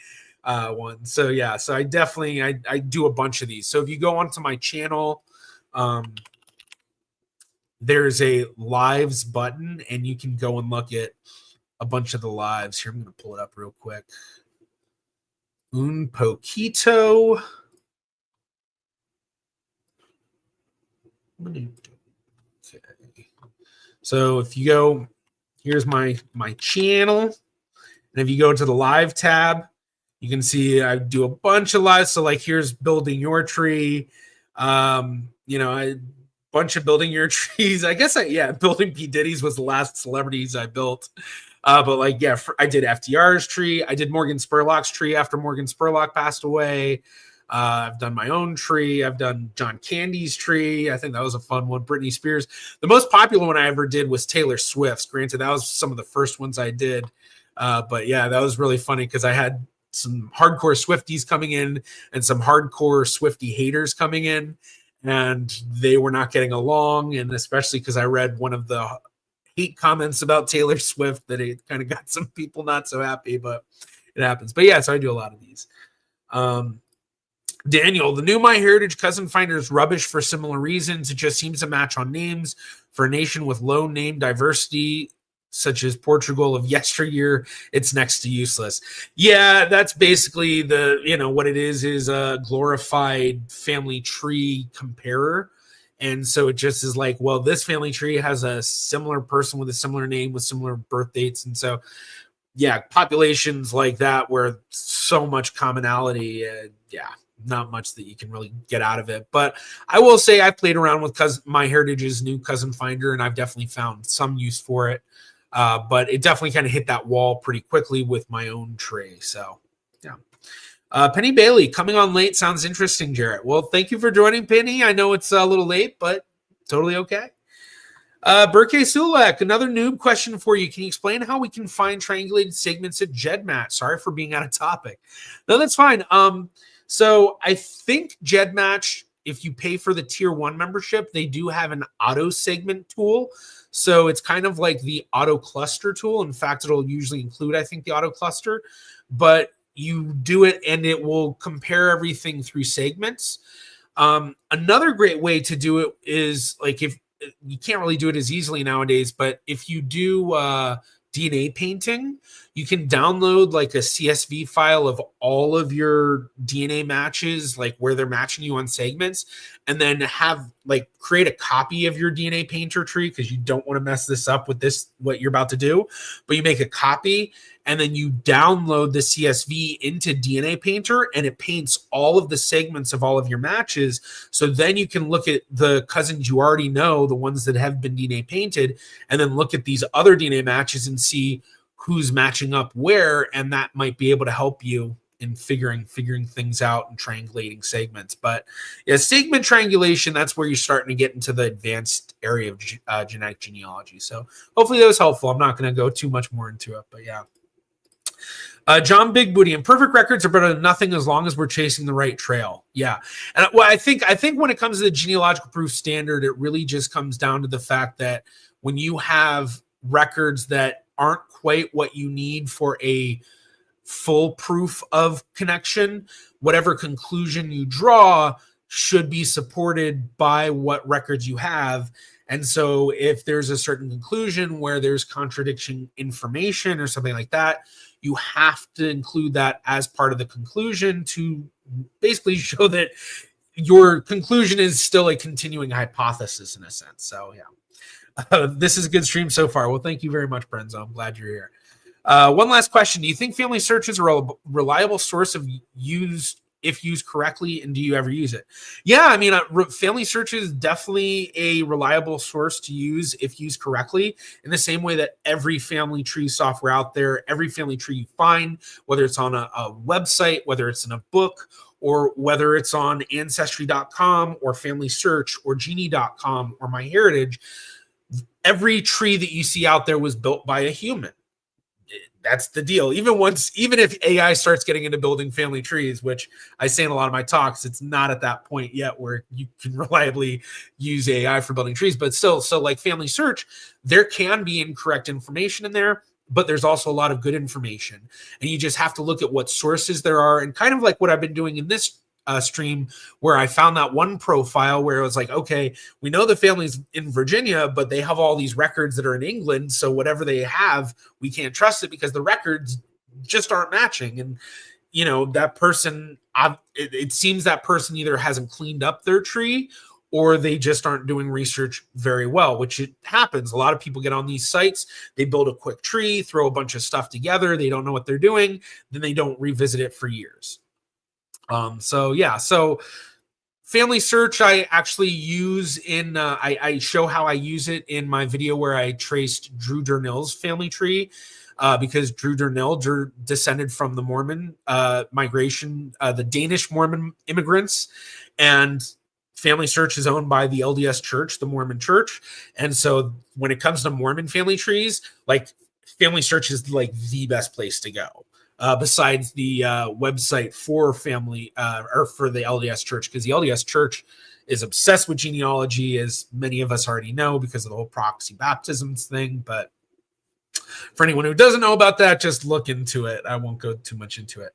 one. So yeah, so I definitely, I do a bunch of these. So if you go onto my channel, there's a lives button and you can go and look at a bunch of the lives. Here, I'm going to pull it up real quick. Un poquito. Okay. So if you go, here's my channel. And if you go to the live tab, you can see I do a bunch of lives. So like here's building your tree. You know, a bunch of building your trees. I guess building P. Diddy's was the last celebrities I built. But like, yeah, I did FDR's tree. I did Morgan Spurlock's tree after Morgan Spurlock passed away. I've done my own tree. I've done John Candy's tree. I think that was a fun one. Britney Spears. The most popular one I ever did was Taylor Swift's. Granted, that was some of the first ones I did. But yeah, that was really funny because I had some hardcore Swifties coming in and some hardcore Swiftie haters coming in, and they were not getting along. And especially because I read one of the hate comments about Taylor Swift that it kind of got some people not so happy, but it happens. But yeah, so I do a lot of these. Daniel, the new MyHeritage Cousin Finder is rubbish for similar reasons. It just seems to match on names. For a nation with low name diversity, such as Portugal of yesteryear, it's next to useless. Yeah, that's basically what it is a glorified family tree comparer. And so it just is like, well, this family tree has a similar person with a similar name with similar birth dates. And so, yeah, populations like that where so much commonality, not much that you can really get out of it. But I will say I played around with MyHeritage's new Cousin Finder, and I've definitely found some use for it. But it definitely kind of hit that wall pretty quickly with my own tree. So, yeah. Penny Bailey, coming on late sounds interesting, Jarrett. Well, thank you for joining, Penny. I know it's a little late, but totally okay. Berkay Sulek, another noob question for you. Can you explain how we can find triangulated segments at GEDmatch? Sorry for being out of topic. No, that's fine. So I think GEDmatch, if you pay for the tier 1 membership, they do have an auto segment tool. So it's kind of like the auto cluster tool. In fact, it'll usually include, I think, the auto cluster, but you do it and it will compare everything through segments. Another great way to do it is like, if you can't really do it as easily nowadays, but if you do DNA painting, you can download like a CSV file of all of your DNA matches, like where they're matching you on segments, and then create a copy of your DNA painter tree, because you don't want to mess this up with what you're about to do, but you make a copy and then you download the CSV into DNA Painter, and it paints all of the segments of all of your matches. So then you can look at the cousins you already know, the ones that have been DNA painted, and then look at these other DNA matches and see who's matching up where, and that might be able to help you in figuring things out and triangulating segments. But yeah, segment triangulation, that's where you're starting to get into the advanced area of genetic genealogy. So hopefully that was helpful. I'm not going to go too much more into it, but yeah. John Big Booty, imperfect records are better than nothing as long as we're chasing the right trail. Yeah. And well, I think when it comes to the genealogical proof standard, it really just comes down to the fact that when you have records that aren't quite what you need for a full proof of connection, whatever conclusion you draw should be supported by what records you have. And so if there's a certain conclusion where there's contradiction information or something like that, you have to include that as part of the conclusion to basically show that your conclusion is still a continuing hypothesis in a sense. So yeah, this is a good stream so far. Well, thank you very much, Brenzo. I'm glad you're here. One last question. Do you think Family Search is a reliable source of if used correctly, and do you ever use it? Yeah, I mean, Family Search is definitely a reliable source to use if used correctly, in the same way that every family tree software out there, every family tree you find, whether it's on a website, whether it's in a book, or whether it's on Ancestry.com or Family Search or Genie.com or MyHeritage, every tree that you see out there was built by a human. That's the deal. Even if AI starts getting into building family trees, which I say in a lot of my talks, it's not at that point yet where you can reliably use AI for building trees. But still, so like Family Search, there can be incorrect information in there, but there's also a lot of good information. And you just have to look at what sources there are, and kind of like what I've been doing in this stream, where I found that one profile where it was like, okay, we know the family's in Virginia, but they have all these records that are in England. So whatever they have, we can't trust it because the records just aren't matching. And, you know, that person, it seems that person either hasn't cleaned up their tree or they just aren't doing research very well, which it happens. A lot of people get on these sites, they build a quick tree, throw a bunch of stuff together. They don't know what they're doing. Then they don't revisit it for years. So Family Search I actually use in I show how I use it in my video where I traced Drew Durnill's family tree, because Drew Durnill descended from the Mormon migration, the Danish Mormon immigrants, and Family Search is owned by the LDS Church, the Mormon Church. And so when it comes to Mormon family trees, like Family Search is like the best place to go. Besides the website for family or for the LDS Church, because the LDS Church is obsessed with genealogy, as many of us already know because of the whole proxy baptisms thing. But for anyone who doesn't know about that, just look into it. I won't go too much into it.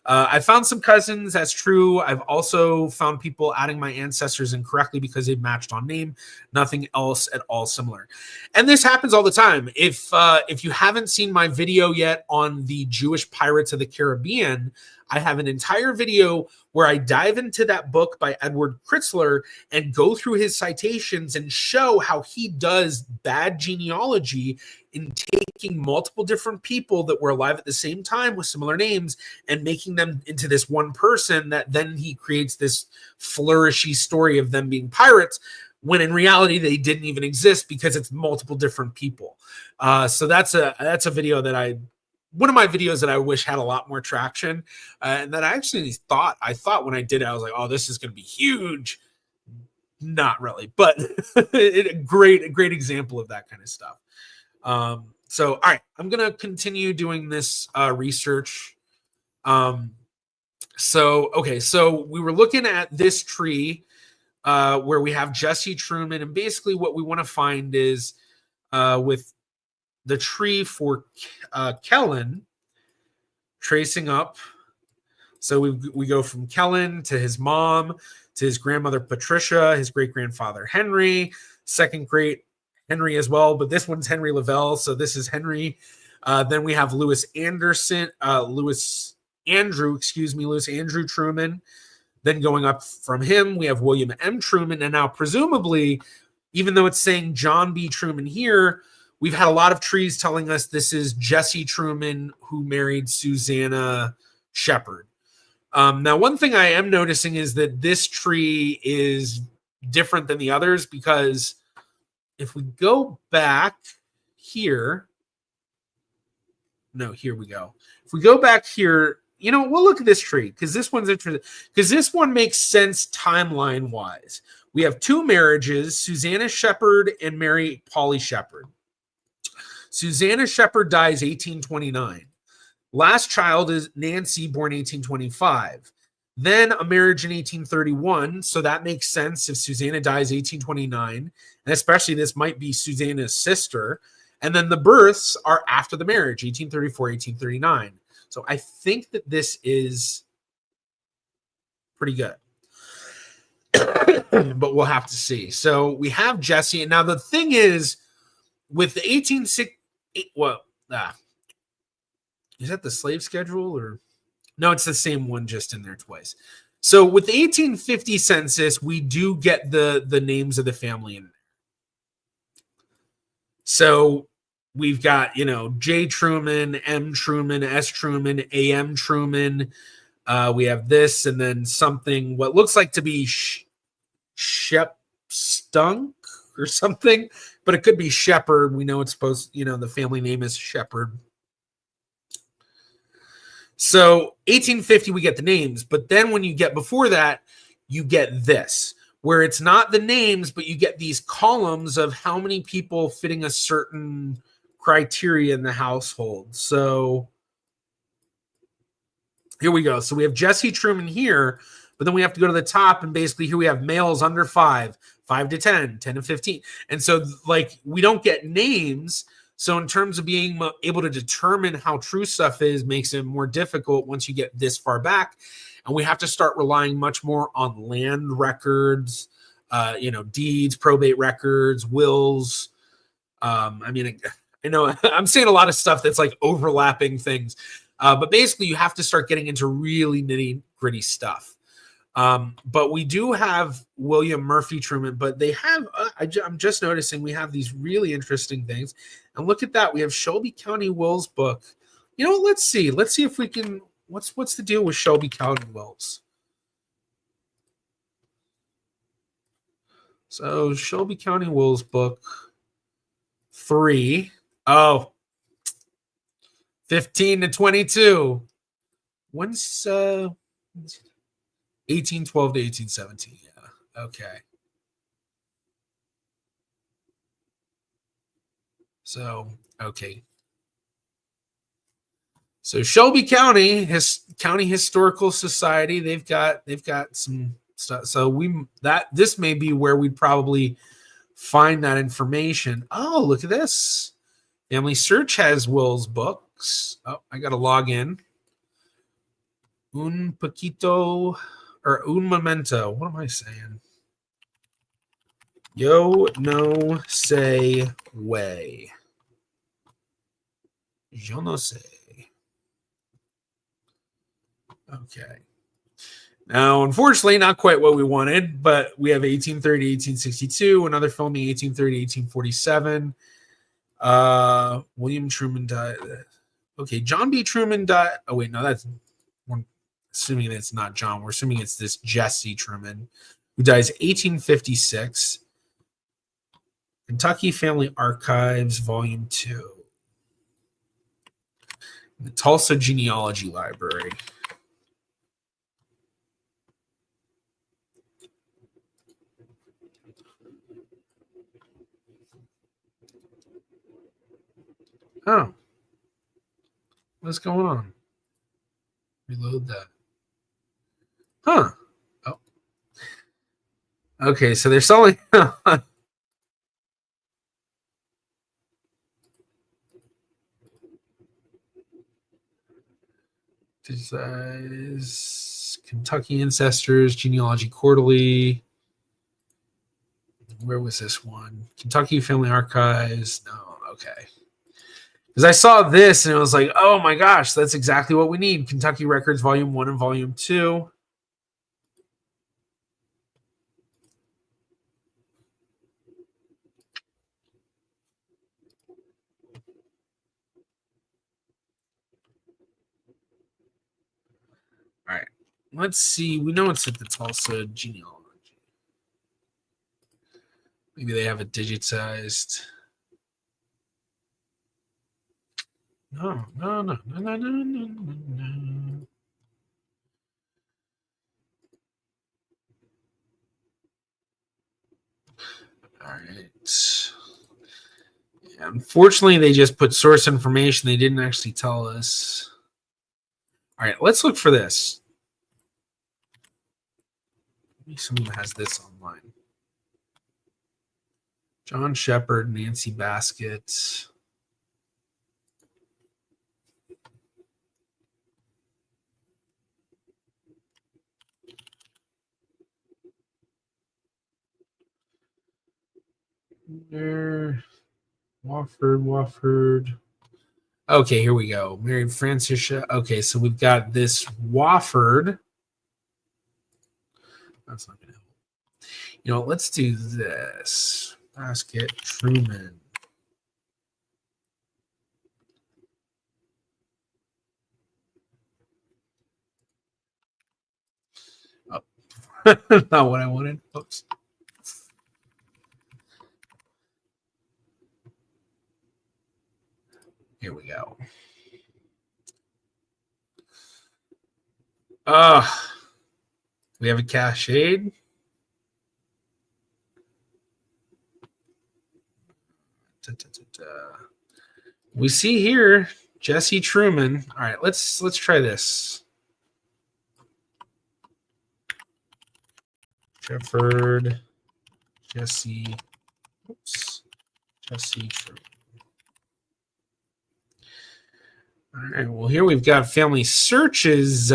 I found some cousins. That's true. I've also found people adding my ancestors incorrectly because they've matched on name. Nothing else at all similar. And this happens all the time. If you haven't seen my video yet on the Jewish pirates of the Caribbean, I have an entire video where I dive into that book by Edward Kritzler and go through his citations and show how he does bad genealogy in taking multiple different people that were alive at the same time with similar names and making them into this one person that then he creates this flourishy story of them being pirates, when in reality they didn't even exist because it's multiple different people. So that's a video that one of my videos that I wish had a lot more traction, and that I actually thought when I did it, I was like, oh, this is going to be huge. Not really, but a great example of that kind of stuff. So, all right, I'm going to continue doing this research. So we were looking at this tree where we have Jesse Truman, and basically what we want to find is with the tree for Kellen, tracing up. So we go from Kellen to his mom, to his grandmother Patricia, his great-grandfather Henry, second great Henry as well, but this one's Henry Lavelle, so this is Henry. Then we have Lewis Andrew Truman. Then going up from him, we have William M. Truman, and now presumably, even though it's saying John B. Truman here, we've had a lot of trees telling us this is Jesse Truman who married Susanna Shepherd. Now, one thing I am noticing is that this tree is different than the others, because if we go back here, no, here we go. If we go back here, you know, we'll look at this tree because this one's interesting, because this one makes sense timeline wise. We have two marriages, Susanna Shepherd and Mary Polly Shepherd. Susanna Shepherd dies 1829. Last child is Nancy, born 1825. Then a marriage in 1831. So that makes sense if Susanna dies 1829. And especially this might be Susanna's sister. And then the births are after the marriage, 1834, 1839. So I think that this is pretty good. But we'll have to see. So we have Jesse. And now the thing is, with the 1860, is that the slave schedule or no? It's the same one, just in there twice. So with the 1850 census, we do get the names of the family in there. So we've got, you know, J. Truman, M. Truman, S. Truman, A.M. Truman. We have this, and then something what looks like to be Shep Stunk or something, but it could be Shepherd. We know it's supposed, you know, the family name is Shepherd. So 1850, we get the names, but then when you get before that, you get this, where it's not the names, but you get these columns of how many people fitting a certain criteria in the household. So here we go. So we have Jesse Truman here, but then we have to go to the top, and basically here we have males under 5, 5 to 10, 10 to 15. And so, like, we don't get names. So in terms of being able to determine how true stuff is, makes it more difficult once you get this far back. And we have to start relying much more on land records, you know, deeds, probate records, wills. I mean, I know I'm saying a lot of stuff that's like overlapping things. But basically you have to start getting into really nitty gritty stuff. But we do have William Murphy Truman, but they have, I'm just noticing we have these really interesting things. And look at that. We have Shelby County Wills book. You know what? Let's see if we can, what's the deal with Shelby County Wills? So Shelby County Wills book 3. Oh, 15 to 22. When's 1812 to 1817. Yeah. Okay. So, okay. So Shelby County County Historical Society, they've got some stuff. So this may be where we'd probably find that information. Oh, look at this. Family Search has Will's books. Oh, I got to log in. Un poquito or un momento. What am I saying? Yo no sé way. Yo no sé. Okay. Now, unfortunately, not quite what we wanted, but we have 1830, 1862, another filming 1830, 1847. William Truman died. Okay, John B. Truman died. Oh, wait, no, that's one. Assuming it's not John. We're assuming it's this Jesse Truman, who dies 1856. Kentucky Family Archives, Volume 2. The Tulsa Genealogy Library. Oh. What's going on? Reload that. Huh. Oh. Okay, so they're selling. This is Kentucky Ancestors, Genealogy Quarterly. Where was this one? Kentucky Family Archives. No, okay. Because I saw this and it was like, oh my gosh, that's exactly what we need. Kentucky Records Volume 1 and Volume 2. let's see. We know it's at the Tulsa Genealogy. Maybe they have it digitized. No. All right. Yeah, unfortunately, they just put source information. They didn't actually tell us. All right, let's look for this. Maybe someone has this online. John Shepard, Nancy Baskett. There. Wofford. Okay, here we go. Married Francisca. Okay, so we've got this Wofford. That's not going to help. You know, let's do this. Baskett Truman. Oh. Not what I wanted. Oops. Here we go. We have a cached. We see here Jesse Truman. All right, let's try this. Shepard, Jesse Truman. All right, well, here we've got Family Search's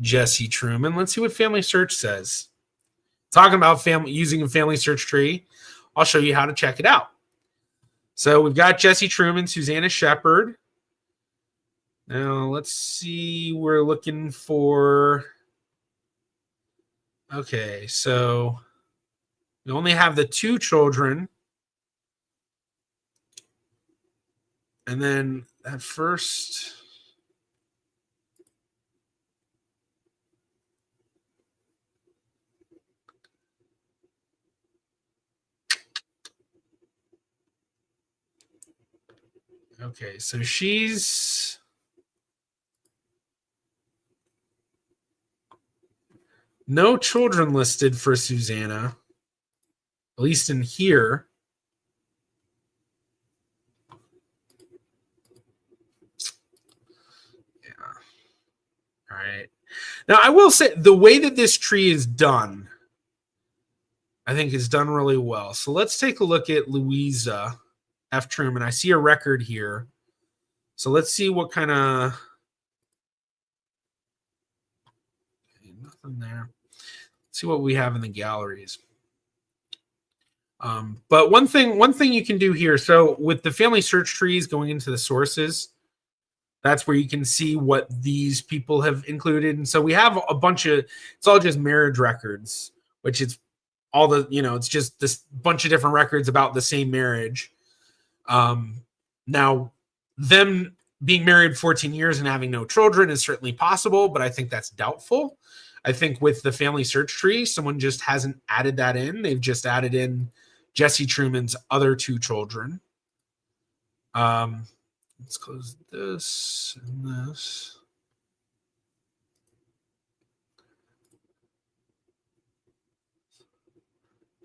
Jesse Truman. Let's see what Family Search says. Talking about using a family search tree, I'll show you how to check it out. So we've got Jesse Truman, Susanna Shepard. Now let's see. We're looking for. Okay, so we only have the 2 children. And then at first. Okay, so she's. No children listed for Susanna, at least in here. Yeah. All right. Now, I will say the way that this tree is done, I think is done really well. So let's take a look at Louisa F. Truman. I see a record here. So let's see what kind of. Okay, nothing there. Let's see what we have in the galleries. But one thing you can do here. So with the family search trees going into the sources, that's where you can see what these people have included. And so we have a bunch of. It's all just marriage records, which is all the it's just this bunch of different records about the same marriage. Now, them being married 14 years and having no children is certainly possible, but I think that's doubtful. I think with the family search tree, someone just hasn't added that in. They've just added in Jesse Truman's other 2 children. Let's close this and this.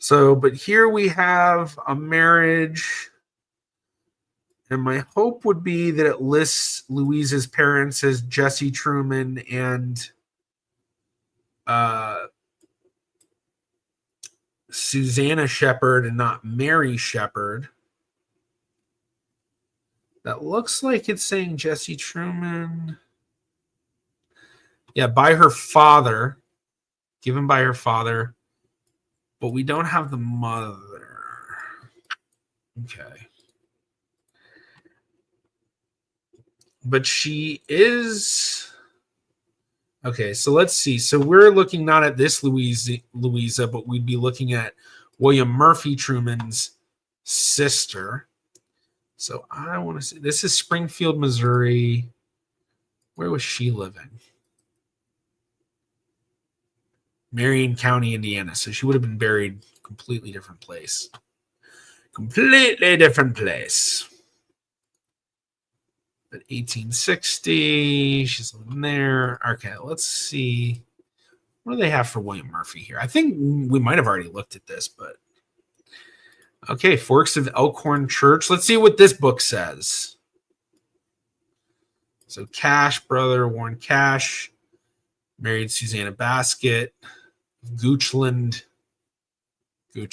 So, but here we have a marriage. And my hope would be that it lists Louisa's parents as Jesse Truman and Susanna Shepard and not Mary Shepard. That looks like it's saying Jesse Truman. Yeah, by her father. Given by her father. But we don't have the mother. Okay. But she is. Okay, so let's see. So we're looking not at this Louisa, but we'd be looking at William Murphy Truman's sister. So I want to say this is Springfield, Missouri. Where was she living? Marion County, Indiana. So she would have been buried completely different place. Completely different place. But 1860, she's living there. Okay, let's see. What do they have for William Murphy here? I think we might have already looked at this, but okay, Forks of Elkhorn Church. Let's see what this book says. So Cash, brother Warren Cash, married Susanna Baskett, Goochland. Here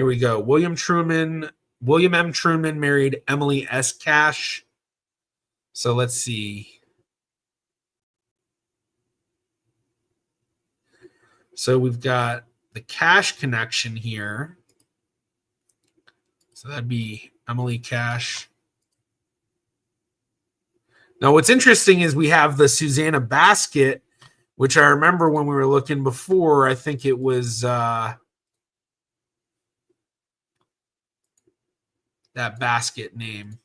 we go. William M. Truman married Emily S. Cash. So let's see. So we've got the Cash connection here. So that'd be Emily Cash. Now, what's interesting is we have the Susanna Baskett, which I remember when we were looking before, I think it was that Baskett name.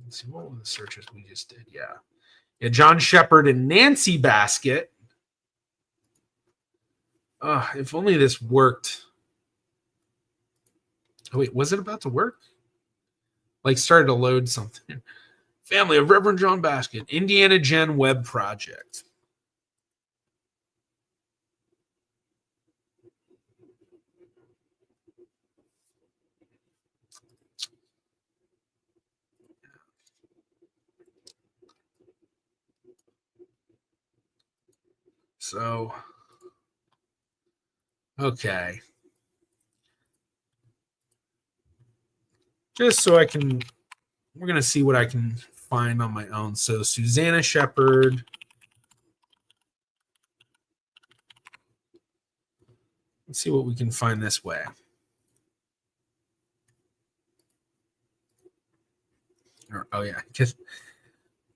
Let's see, what were the searches we just did? Yeah, John Shepard and Nancy Baskett. If only this worked. Oh, wait, was it about to work? Like, started to load something. Family of Reverend John Baskett, Indiana Gen Web Project. So, okay. Just so I can, we're going to see what I can find on my own. So, Susanna Shepard. Let's see what we can find this way. Oh, yeah. Just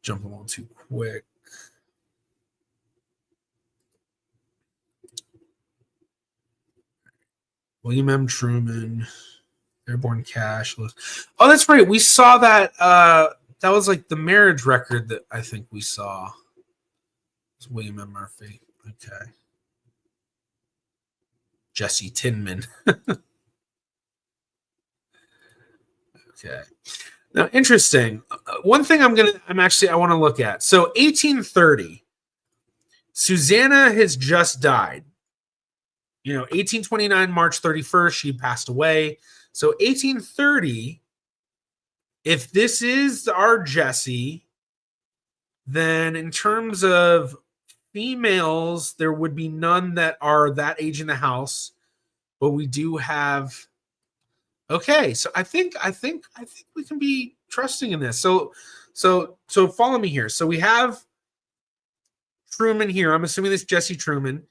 jump a little too quick. William M. Truman, Airborne Cash. Oh, that's right. We saw that. That was like the marriage record that I think we saw. It's William M. Murphy. Okay. Jesse Tinman. Okay. Now, interesting. One thing I want to look at. So 1830, Susanna has just died. 1829, March 31st, she passed away. So 1830, if this is our Jessie, then in terms of females, there would be none that are that age in the house, but we do have. Okay, so I think we can be trusting in this. So follow me here. So we have Truman here. I'm assuming this is Jesse Truman.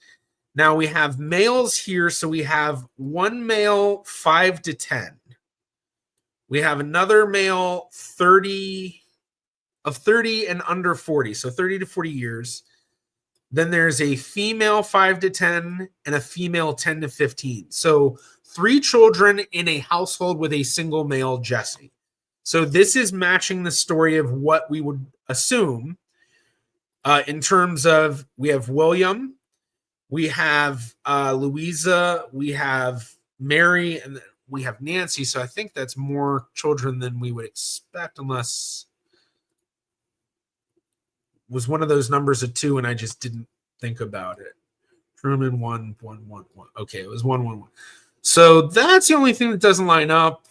Now we have males here. So we have one male 5 to 10. We have another male 30 and under 40. So 30 to 40 years. Then there's a female 5 to 10 and a female 10 to 15. So 3 children in a household with a single male Jesse. So this is matching the story of what we would assume in terms of we have William, we have Louisa, we have Mary, and we have Nancy. So I think that's more children than we would expect, unless was one of those numbers of 2 and I just didn't think about it. Truman 1, 1, 1, 1. Okay, it was 1, 1, 1. So that's the only thing that doesn't line up,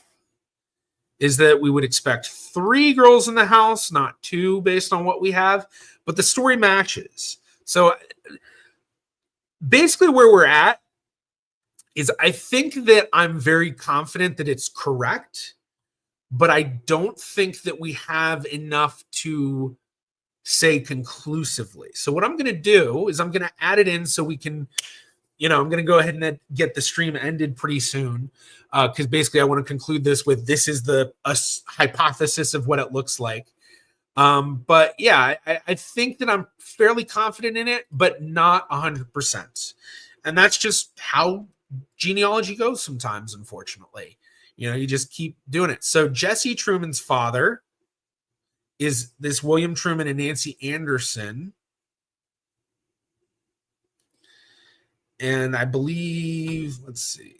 is that we would expect 3 girls in the house, not 2, based on what we have. But the story matches. So basically where we're at is I think that I'm very confident that it's correct, but I don't think that we have enough to say conclusively. So what I'm going to do is I'm going to add it in so we can, I'm going to go ahead and get the stream ended pretty soon, because basically I want to conclude this with this is the hypothesis of what it looks like. But yeah, I think that I'm fairly confident in it, but not 100%. And that's just how genealogy goes sometimes, unfortunately. You just keep doing it. So Jesse Truman's father is this William Truman and Nancy Anderson. And I believe, let's see.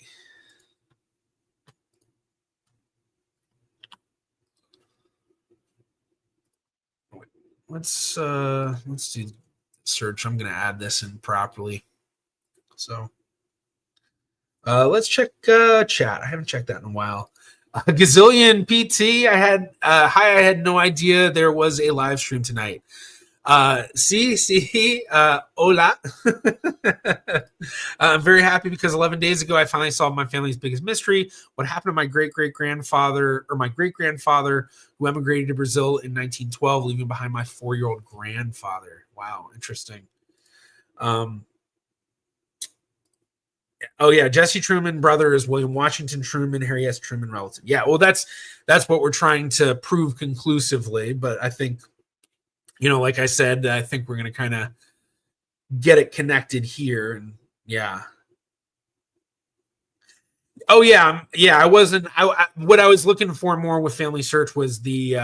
Let's do search. I'm going to add this in properly. So let's check chat. I haven't checked that in a while. Gazillion PT. I had no idea there was a live stream tonight. Hola. I'm very happy because 11 days ago I finally solved my family's biggest mystery. What happened to my great-great-grandfather who emigrated to Brazil in 1912, leaving behind my 4-year-old grandfather. Wow, interesting. Oh yeah, Jesse Truman brother is William Washington Truman, Harry S. Truman relative. Yeah, well that's what we're trying to prove conclusively, but I think like I said, I think we're going to kind of get it connected here. And yeah. Oh yeah. Yeah. I wasn't, what I was looking for more with Family Search was the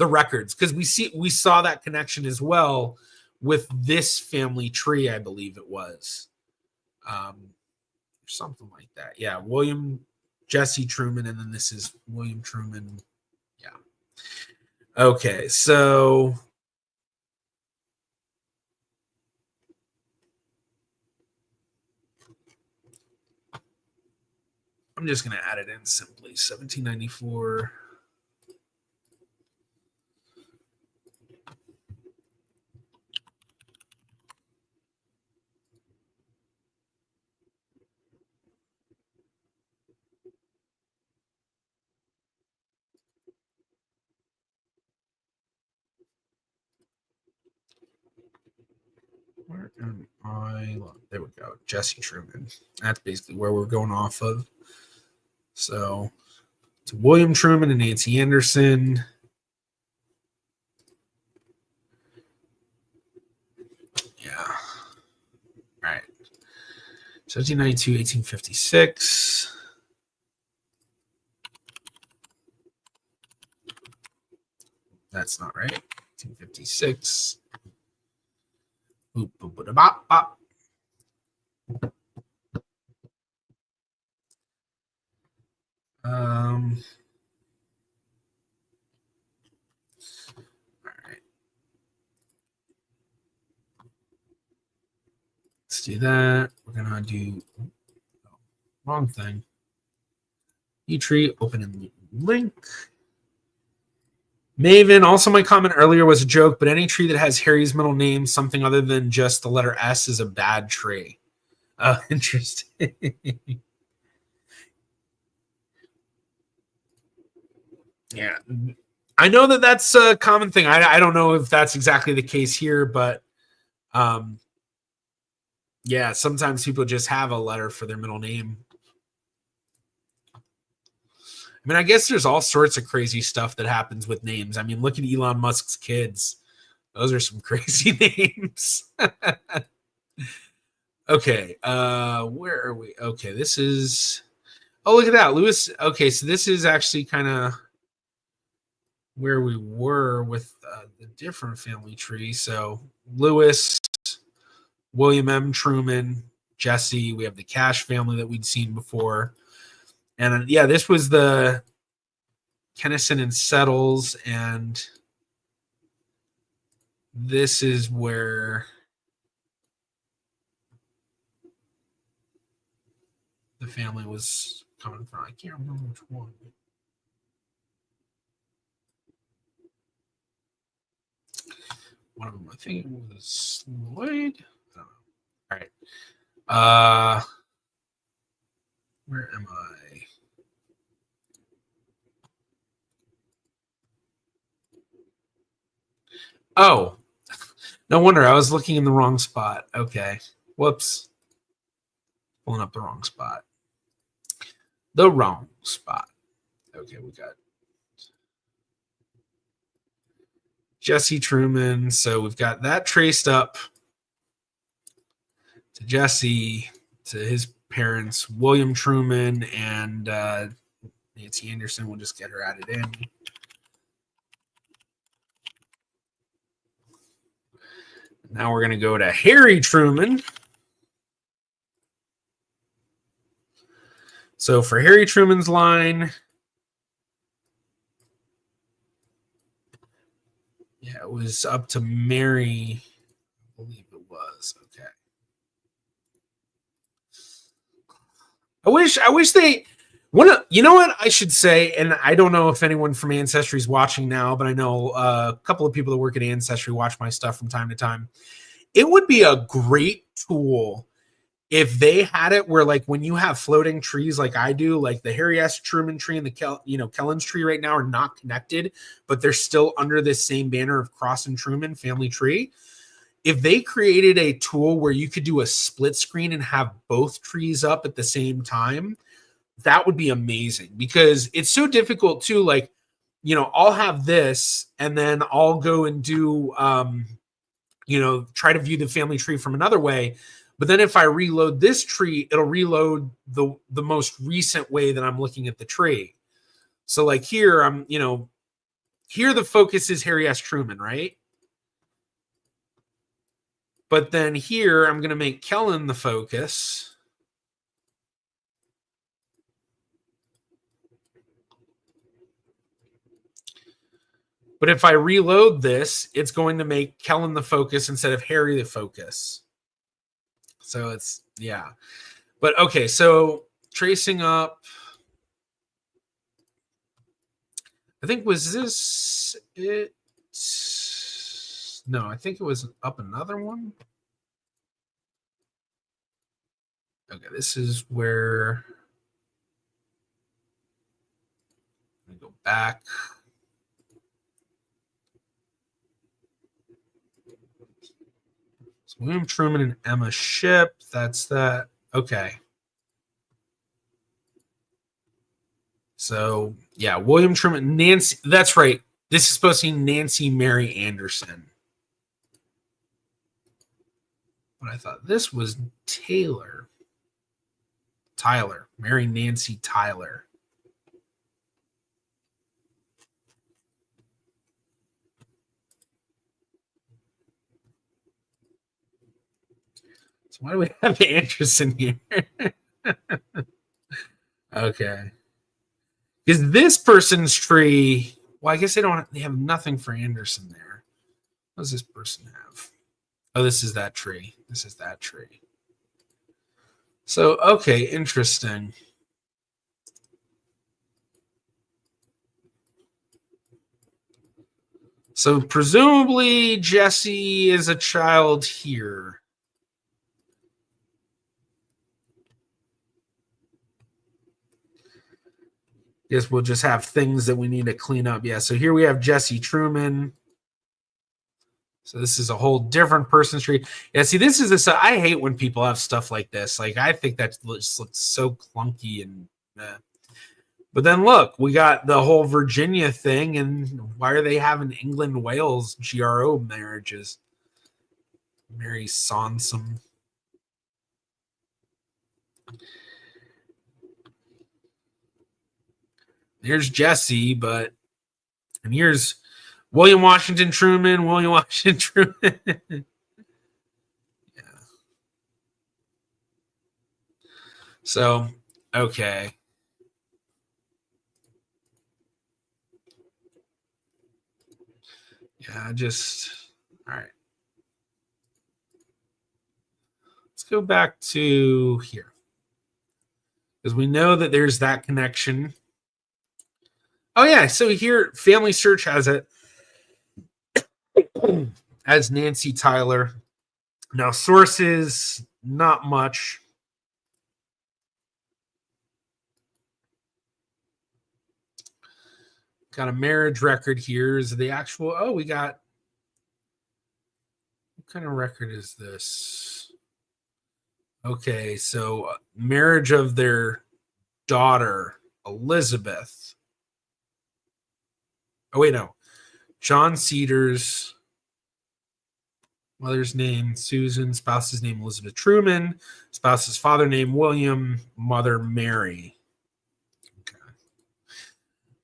records. Cause we saw that connection as well with this family tree. I believe it was, something like that. Yeah. Jesse Truman. And then this is William Truman. Yeah. Okay, so I'm just going to add it in simply. 1794. Where am I? There we go. Jesse Truman. That's basically where we're going off of. So to William Truman and Nancy Anderson. Yeah. All right. 1792, 1856. That's not right. 1856. Boop, boop, boop, bop, bop. All right. Let's do that. We're gonna do wrong thing. E-tree, open in link. Maven, also my comment earlier was a joke, but any tree that has Harry's middle name, something other than just the letter S, is a bad tree. Oh, interesting. Yeah. I know that that's a common thing. I don't know if that's exactly the case here, but yeah, sometimes people just have a letter for their middle name. I mean, I guess there's all sorts of crazy stuff that happens with names. I mean, look at Elon Musk's kids. Those are some crazy names. Okay, where are we? Okay, this is... Oh, look at that. Lewis. Okay, so this is actually kind of where we were with the different family tree. So Lewis, William M. Truman, Jesse. We have the Cash family that we'd seen before. And yeah, this was the Kennison and Settles, and this is where the family was coming from. I can't remember which one. One of them, I think it was Lloyd. I don't know. All right. Where am I? Oh, no wonder I was looking in the wrong spot. Okay. Whoops. Pulling up the wrong spot. The wrong spot. Okay, we got Jesse Truman. So we've got that traced up to Jesse. to his parents, William Truman and Nancy Anderson. We'll just get her added in. Now we're going to go to Harry Truman. So for Harry Truman's line, yeah, it was up to Mary. I believe it was. Okay. I wish they you know what I should say, and I don't know if anyone from Ancestry is watching now, but I know a couple of people that work at Ancestry watch my stuff from time to time. It would be a great tool if they had it where, like, when you have floating trees like I do, like the Harry S. Truman tree and the Kellen's tree right now are not connected, but they're still under this same banner of Crosson Truman family tree. If they created a tool where you could do a split screen and have both trees up at the same time, that would be amazing, because it's so difficult too. Like, I'll have this and then I'll go and do, try to view the family tree from another way. But then if I reload this tree, it'll reload the most recent way that I'm looking at the tree. So like here, here the focus is Harry S. Truman, right? But then here, I'm going to make Kellen the focus. But if I reload this, it's going to make Kellen the focus instead of Harry the focus. So it's, yeah. But okay, so tracing up, I think, was this it? No, I think it was up another one. Okay, this is where I'm going to go back. So William Truman and Emma Ship. That's that. Okay. So, yeah, William Truman, Nancy. That's right. This is supposed to be Nancy Mary Anderson. But I thought this was Tyler, Mary Nancy Tyler. So why do we have Anderson here? Okay. Because this person's tree, well, I guess they have nothing for Anderson there. What does this person have? Oh, this is that tree. This is that tree. So, okay, interesting. So presumably Jesse is a child here. Guess we'll just have things that we need to clean up. Yeah, so here we have Jesse Truman. So this is a whole different person's tree. Yeah, see, this is this. I hate when people have stuff like this. Like, I think that just looks so clunky and. But then look, we got the whole Virginia thing, and why are they having England Wales GRO marriages? Mary Sonsom. There's Jesse, and here's William Washington Truman. Yeah. So, okay. Yeah, all right. Let's go back to here. Because we know that there's that connection. Oh, yeah. So here, Family Search has it as Nancy Tyler. Now, sources, not much. Got a marriage record here. Is the actual, we got, what kind of record is this? Okay, so marriage of their daughter, Elizabeth. Oh, wait, no. John Cedars. Mother's name, Susan. Spouse's name, Elizabeth Truman. Spouse's father name, William. Mother, Mary. Okay.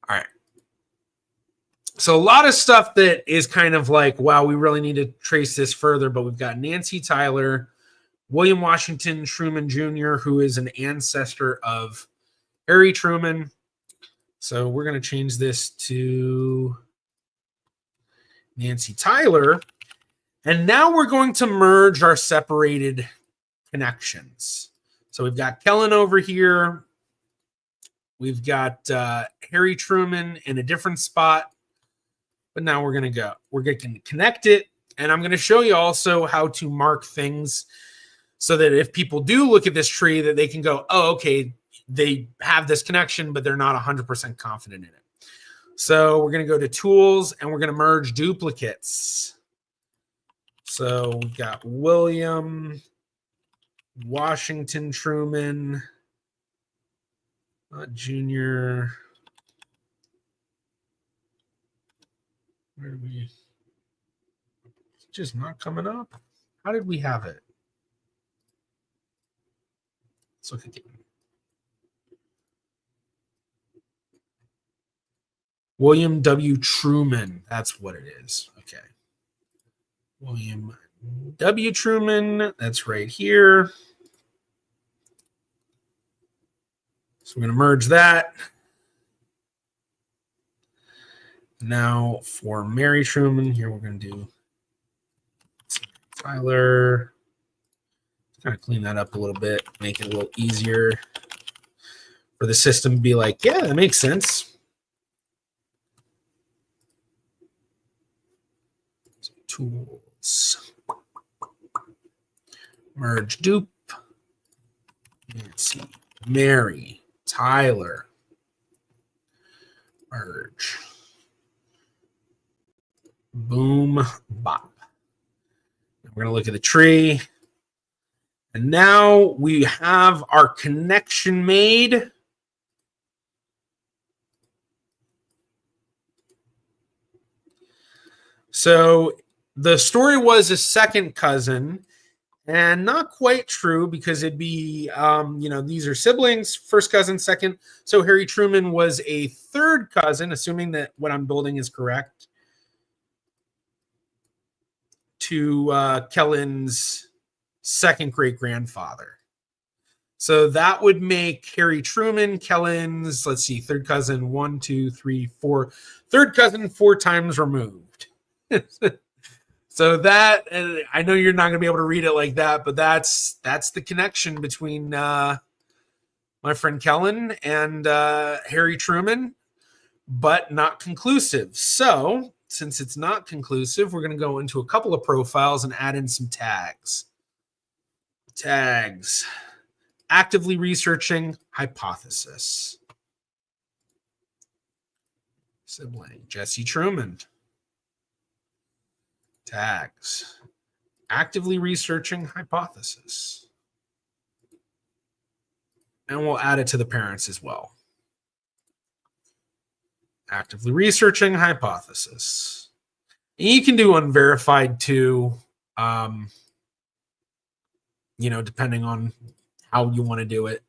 All right. So a lot of stuff that is kind of like, wow, we really need to trace this further, but we've got Nancy Tyler, William Washington Truman Jr., who is an ancestor of Harry Truman. So we're going to change this to Nancy Tyler. And now we're going to merge our separated connections. So we've got Kellen over here. We've got Harry Truman in a different spot. But now we're going to connect it. And I'm going to show you also how to mark things so that if people do look at this tree, that they can go, oh, okay, they have this connection, but they're not 100% confident in it. So we're going to go to tools and we're going to merge duplicates. So we've got William Washington Truman Jr. Where did we? It's just not coming up. How did we have it? Let's look again. William W. Truman. That's what it is. Okay. William W. Truman. That's right here. So we're going to merge that. Now for Mary Truman, here we're going to do Tyler. Kind of clean that up a little bit, make it a little easier for the system to be like, yeah, that makes sense. So tools. Merge dupe. Nancy. Mary. Tyler. Merge. Boom. Bop. We're going to look at the tree. And now we have our connection made. So the story was a second cousin, and not quite true because it'd be, these are siblings, first cousin, second. So Harry Truman was a third cousin, assuming that what I'm building is correct, to Kellen's second great-grandfather. So that would make Harry Truman Kellen's, let's see, third cousin, 1, 2, 3, 4, third cousin 4 times removed. So that, and I know you're not going to be able to read it like that, but that's the connection between my friend Kellen and Harry Truman, but not conclusive. So since it's not conclusive, we're going to go into a couple of profiles and add in some tags. Tags. Actively researching hypothesis. Sibling. Jesse Truman. Tags. Actively researching hypothesis. And we'll add it to the parents as well. Actively researching hypothesis. And you can do unverified too. Depending on how you want to do it.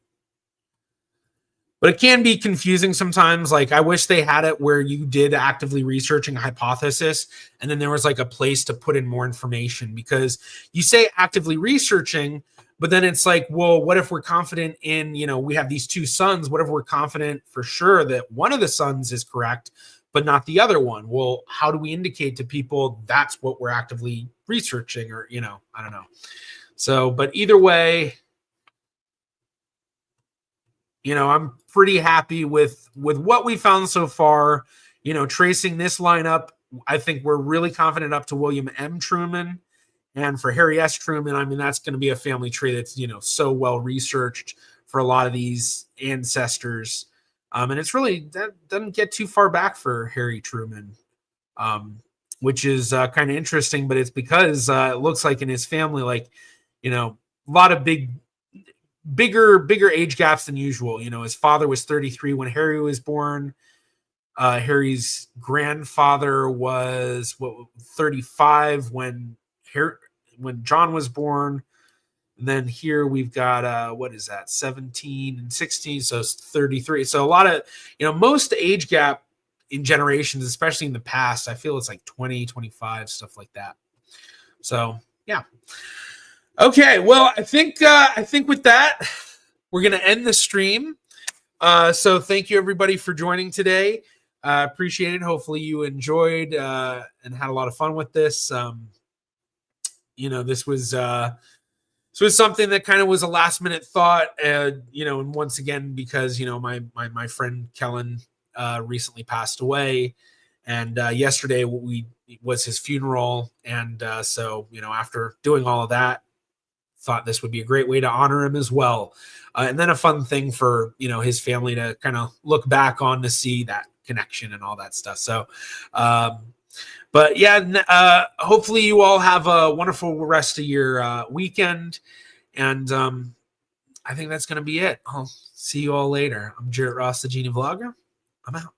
But it can be confusing sometimes. Like, I wish they had it where you did actively researching a hypothesis, and then there was like a place to put in more information, because you say actively researching, but then it's like, well, what if we're confident in, we have these 2 sons. What if we're confident for sure that one of the sons is correct, but not the other one? Well, how do we indicate to people that's what we're actively researching? Or, I don't know. So, but either way, I'm pretty happy with what we found so far. Tracing this lineup, I think we're really confident up to William M. Truman. And for Harry S. Truman, I mean, that's going to be a family tree that's, so well researched for a lot of these ancestors. And it's really, that doesn't get too far back for Harry Truman, which is kind of interesting. But it's because it looks like in his family, like, a lot of bigger age gaps than usual. His father was 33 when Harry was born. Harry's grandfather was 35 when when John was born. And then here we've got, what is that, 17 and 16, so it's 33. So a lot of, most age gap in generations, especially in the past, I feel it's like 20, 25, stuff like that. So, yeah. Okay, well, I think with that, we're going to end the stream. So thank you, everybody, for joining today. Appreciate it. Hopefully you enjoyed and had a lot of fun with this. This was something that kind of was a last minute thought, and once again, because, my friend Kellen recently passed away, and yesterday was his funeral. And so, after doing all of that, thought this would be a great way to honor him as well. And then a fun thing for, his family to kind of look back on to see that connection and all that stuff. So, but yeah, hopefully you all have a wonderful rest of your weekend. And I think that's going to be it. I'll see you all later. I'm Jarrett Ross, the GeneaVlogger. I'm out.